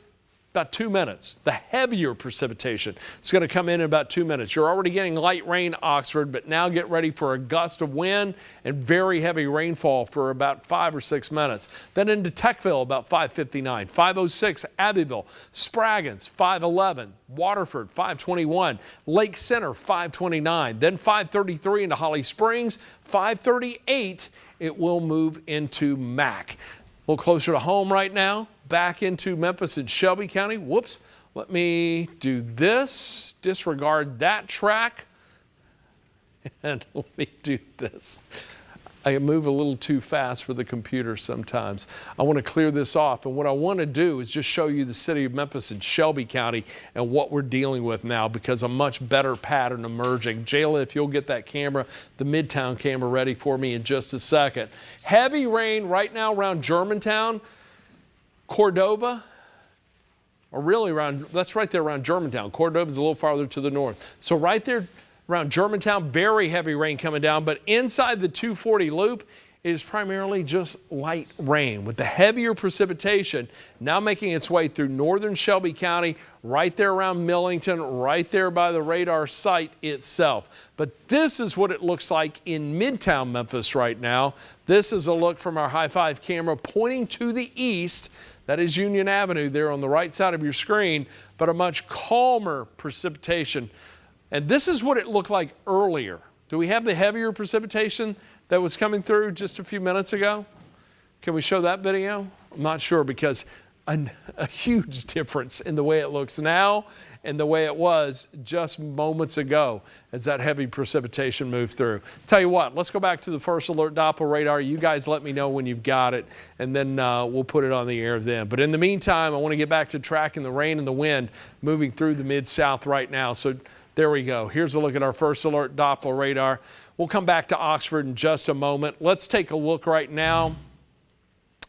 about 2 minutes. The heavier precipitation is going to come in about 2 minutes. You're already getting light rain, Oxford, but now get ready for a gust of wind and very heavy rainfall for about 5 or 6 minutes. Then into Techville about 5:59, 5:06 Abbeville, Spraggins 5:11, Waterford 5:21, Lake Center 5:29, then 5:33 into Holly Springs, 5:38 it will move into Mack. A little closer to home right now. Back into Memphis and Shelby County. Whoops, let me do this, disregard that track, and let me do this. I move a little too fast for the computer sometimes. I want to clear this off, and what I want to do is just show you the city of Memphis and Shelby County and what we're dealing with now because a much better pattern emerging. Jayla, if you'll get that camera, the Midtown camera ready for me in just a second. Heavy rain right now around Germantown, Cordova, or really around, that's right there around Germantown. Cordova's a little farther to the north. So right there, around Germantown, very heavy rain coming down, but inside the 240 loop is primarily just light rain with the heavier precipitation now making its way through northern Shelby County, right there around Millington, right there by the radar site itself. But this is what it looks like in Midtown Memphis right now. This is a look from our High 5 camera pointing to the east. That is Union Avenue there on the right side of your screen, but a much calmer precipitation. And this is what it looked like earlier. Do we have the heavier precipitation that was coming through just a few minutes ago? Can we show that video? I'm not sure, because a huge difference in the way it looks now and the way it was just moments ago as that heavy precipitation moved through. Tell you what, let's go back to the first alert Doppler radar. You guys let me know when you've got it, and then we'll put it on the air then. But in the meantime, I want to get back to tracking the rain and the wind moving through the Mid-South right now. So there we go. Here's a look at our first alert Doppler radar. We'll come back to Oxford in just a moment. Let's take a look right now.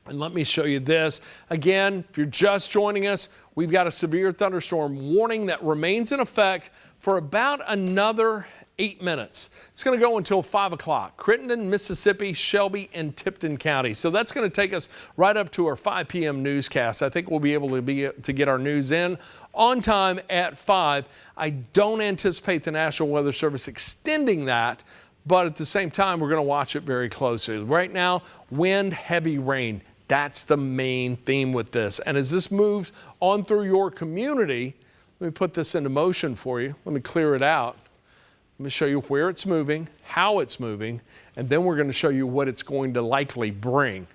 And let me show you this. Again, if you're just joining us, we've got a severe thunderstorm warning that remains in effect for about another 8 minutes. It's going to go until 5 o'clock. Crittenden, Mississippi, Shelby, and Tipton County. So that's going to take us right up to our 5 p.m. newscast. I think we'll be able to get our news in on time at 5. I don't anticipate the National Weather Service extending that, but at the same time, we're going to watch it very closely. Right now, wind, heavy rain. That's the main theme with this. And as this moves on through your community, let me put this into motion for you. Let me clear it out. Let me show you where it's moving, how it's moving, and then we're going to show you what it's going to likely bring.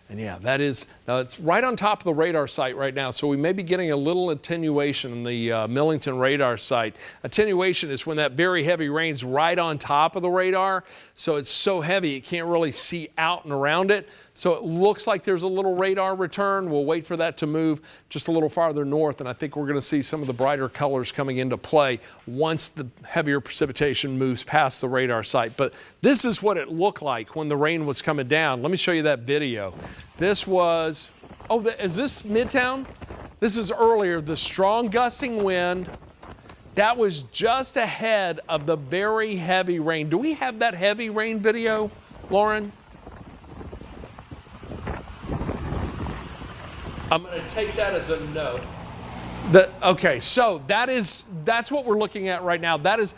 And yeah, that is, now it's right on top of the radar site right now, so we may be getting a little attenuation in the Millington radar site. Attenuation is when that very heavy rain's right on top of the radar, so it's so heavy you can't really see out and around it. So it looks like there's a little radar return. We'll wait for that to move just a little farther north, and I think we're going to see some of the brighter colors coming into play once the heavier precipitation moves past the radar site. But this is what it looked like when the rain was coming down. Let me show you that video. This was, is this Midtown? This is earlier, the strong gusting wind. That was just ahead of the very heavy rain. Do we have that heavy rain video, Lauren? I'm going to take that as a no. Okay, so that's what we're looking at right now. That's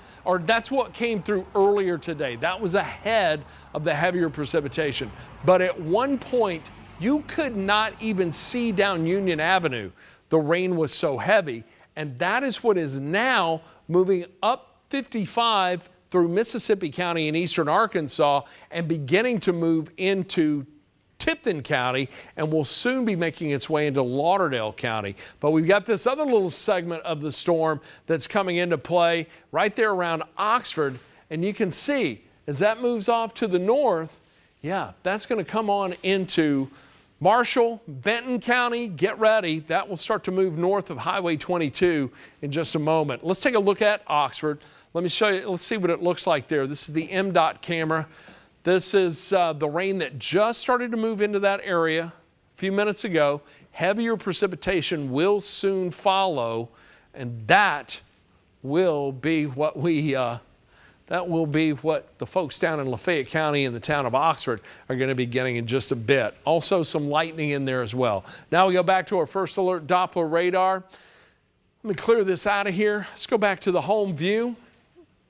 what came through earlier today. That was ahead of the heavier precipitation. But at one point, you could not even see down Union Avenue. The rain was so heavy. And that is what is now moving up 55 through Mississippi County and eastern Arkansas and beginning to move into Tipton County, and will soon be making its way into Lauderdale County. But we've got this other little segment of the storm that's coming into play right there around Oxford, and you can see as that moves off to the north, yeah, that's going to come on into Marshall, Benton County. Get ready. That will start to move north of Highway 22 in just a moment. Let's take a look at Oxford. Let me show you. Let's see what it looks like there. This is the MDOT camera. This is the rain that just started to move into that area a few minutes ago. Heavier precipitation will soon follow, and that will be what the folks down in Lafayette County and the town of Oxford are going to be getting in just a bit. Also some lightning in there as well. Now we go back to our first alert Doppler radar. Let me clear this out of here. Let's go back to the home view.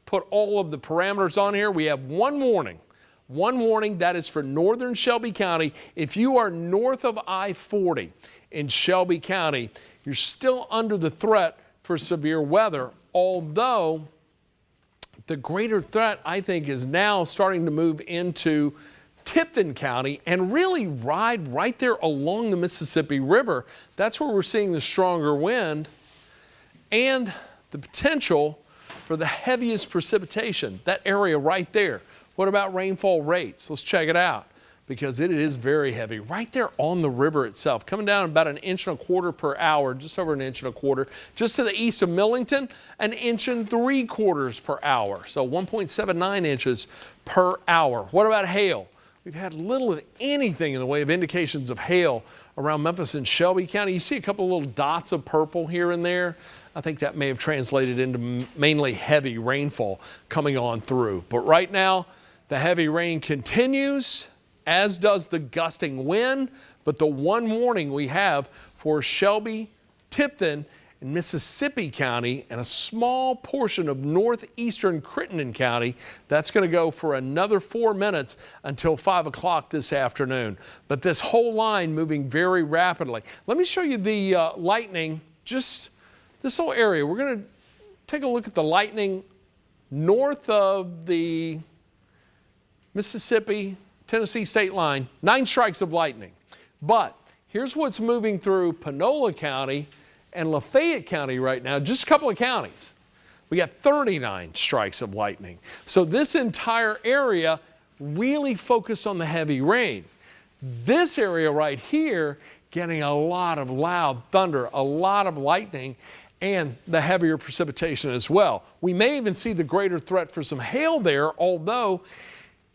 Put all of the parameters on here. We have one warning. One warning, that is for northern Shelby County. If you are north of I-40 in Shelby County, you're still under the threat for severe weather, although the greater threat, I think, is now starting to move into Tipton County and really ride right there along the Mississippi River. That's where we're seeing the stronger wind and the potential for the heaviest precipitation, that area right there. What about rainfall rates? Let's check it out, because it is very heavy right there on the river itself, coming down about 1.25 inches per hour, just over 1.25 inches. Just to the east of Millington, 1.75 inches per hour, so 1.79 inches per hour. What about hail? we've had little of anything in the way of indications of hail around Memphis and Shelby County. You see a couple of little dots of purple here and there. I think that may have translated into mainly heavy rainfall coming on through. But right now, the heavy rain continues, as does the gusting wind. But the one warning we have for Shelby, Tipton, and Mississippi County and a small portion of northeastern Crittenden County, that's going to go for another 4 minutes until 5 o'clock this afternoon. But this whole line moving very rapidly. Let me show you the lightning, just this little area. We're going to take a look at the lightning north of the Mississippi, Tennessee state line. 9 strikes of lightning. But here's what's moving through Panola County and Lafayette County right now, just a couple of counties. We got 39 strikes of lightning. So this entire area really focused on the heavy rain. This area right here getting a lot of loud thunder, a lot of lightning, and the heavier precipitation as well. We may even see the greater threat for some hail there, although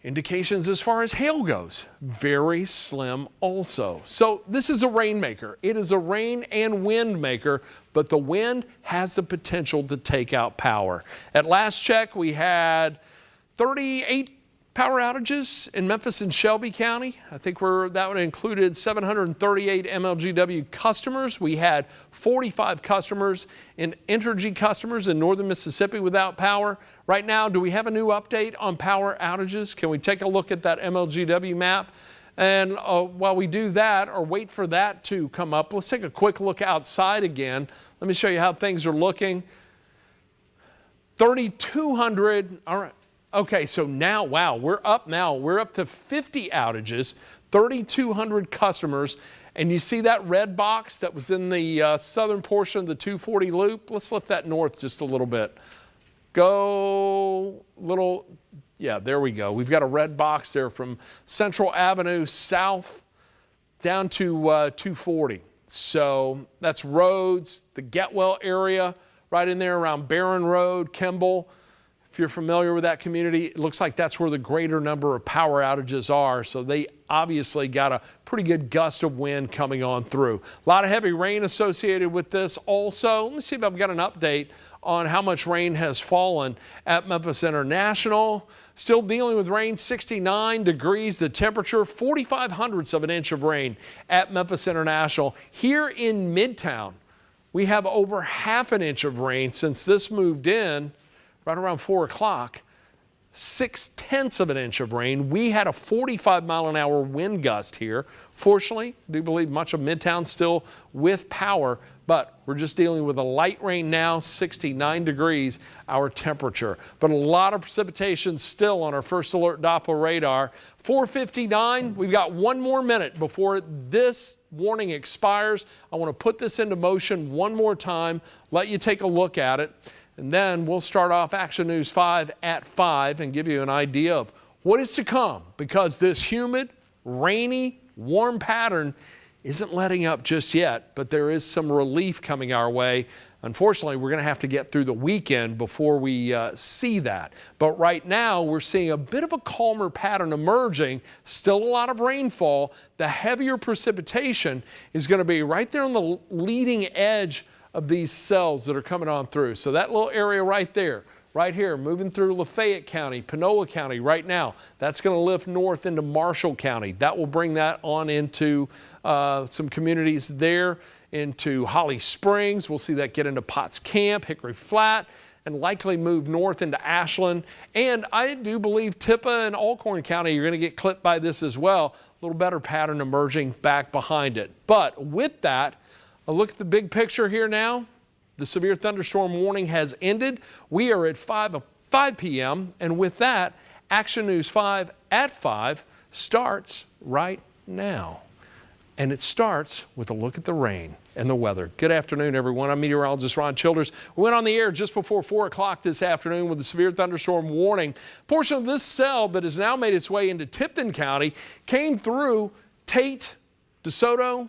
indications as far as hail goes, very slim also. So this is a rainmaker. It is a rain and wind maker, but the wind has the potential to take out power. At last check, we had 38 power outages in Memphis and Shelby County. I think that would have included 738 MLGW customers. We had 45 customers and Entergy customers in northern Mississippi without power. Right now, do we have a new update on power outages? Can we take a look at that MLGW map? And while we do that or wait for that to come up, let's take a quick look outside again. Let me show you how things are looking. 3,200, all right. Okay, so now, wow, we're up now. We're up to 50 outages, 3,200 customers. And you see that red box that was in the southern portion of the 240 loop? Let's lift that north just a little bit. Go little, yeah, there we go. We've got a red box there from Central Avenue south down to 240. So that's roads, the Getwell area, right in there around Barron Road, Kimball. If you're familiar with that community, it looks like that's where the greater number of power outages are. So they obviously got a pretty good gust of wind coming on through. A lot of heavy rain associated with this also. Let me see if I've got an update on how much rain has fallen at Memphis International. Still dealing with rain, 69 degrees the temperature, 4,500ths of an inch of rain at Memphis International. Here in Midtown, we have over half an inch of rain since this moved in. Right around 4 o'clock, 0.6 of an inch of rain. We had a 45-mile-an-hour wind gust here. Fortunately, I do believe much of Midtown still with power, but we're just dealing with a light rain now, 69 degrees our temperature. But a lot of precipitation still on our first alert Doppler radar. 4:59, we've got 1 more minute before this warning expires. I want to put this into motion one more time, let you take a look at it. And then we'll start off Action News 5 at 5 and give you an idea of what is to come, because this humid, rainy, warm pattern isn't letting up just yet, but there is some relief coming our way. Unfortunately, we're going to have to get through the weekend before we see that. But right now, we're seeing a bit of a calmer pattern emerging. Still a lot of rainfall. The heavier precipitation is going to be right there on the leading edge of these cells that are coming on through. So that little area right there, right here, moving through Lafayette County, Panola County right now, that's going to lift north into Marshall County. That will bring that on into some communities there, into Holly Springs. We'll see that get into Potts Camp, Hickory Flat, and likely move north into Ashland. And I do believe Tippah and Alcorn County are going to get clipped by this as well. A little better pattern emerging back behind it. But with that, a look at the big picture here now. The severe thunderstorm warning has ended. We are at 5 p.m. And with that, Action News 5 at 5 starts right now. And it starts with a look at the rain and the weather. Good afternoon, everyone. I'm meteorologist Ron Childers. We went on the air just before 4 o'clock this afternoon with the severe thunderstorm warning. A portion of this cell that has now made its way into Tipton County came through Tate, DeSoto,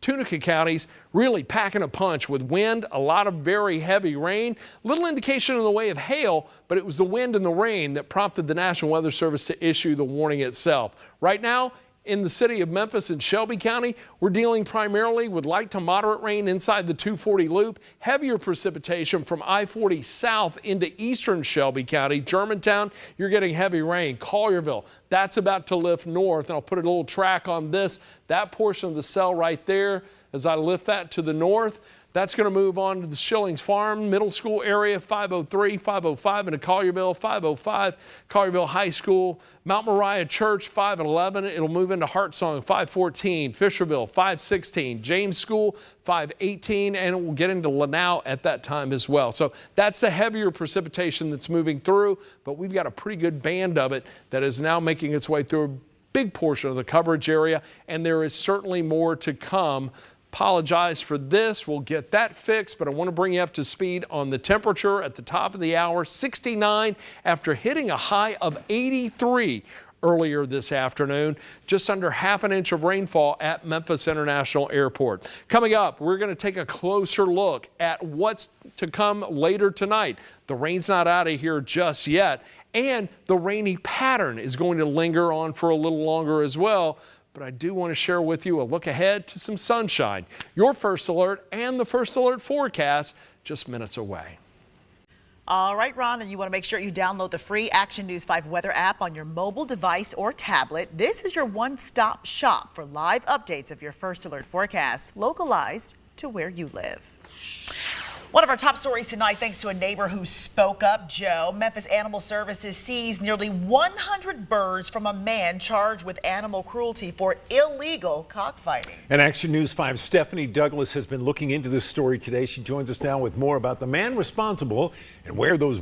Tunica counties really packing a punch with wind, a lot of very heavy rain, little indication in the way of hail, but it was the wind and the rain that prompted the National Weather Service to issue the warning itself. Right now, in the city of Memphis and Shelby County, we're dealing primarily with light to moderate rain inside the 240 loop, heavier precipitation from I-40 south into eastern Shelby County. Germantown, you're getting heavy rain. Collierville, that's about to lift north, and I'll put a little track on this. That portion of the cell right there, as I lift that to the north, that's going to move on to the Schillings Farm Middle School area, 503, 505 into Collierville, 505, Collierville High School, Mount Moriah Church, 511. It'll move into Hartsong, 514, Fisherville, 516, James School, 518, and it will get into Lanao at that time as well. So that's the heavier precipitation that's moving through, but we've got a pretty good band of it that is now making its way through a big portion of the coverage area, and there is certainly more to come. Apologize for this. We'll get that fixed, but I want to bring you up to speed on the temperature at the top of the hour. 69 after hitting a high of 83 earlier this afternoon. Just under half an inch of rainfall at Memphis International Airport. Coming up, we're going to take a closer look at what's to come later tonight. The rain's not out of here just yet, and the rainy pattern is going to linger on for a little longer as well. But I do want to share with you a look ahead to some sunshine. Your first alert and the first alert forecast just minutes away. All right, Ron, and you want to make sure you download the free Action News 5 weather app on your mobile device or tablet. This is your one-stop shop for live updates of your first alert forecast, localized to where you live. One of our top stories tonight, thanks to a neighbor who spoke up, Joe. Memphis Animal Services seized nearly 100 birds from a man charged with animal cruelty for illegal cockfighting. And Action News 5's Stephanie Douglas has been looking into this story today. She joins us now with more about the man responsible and where those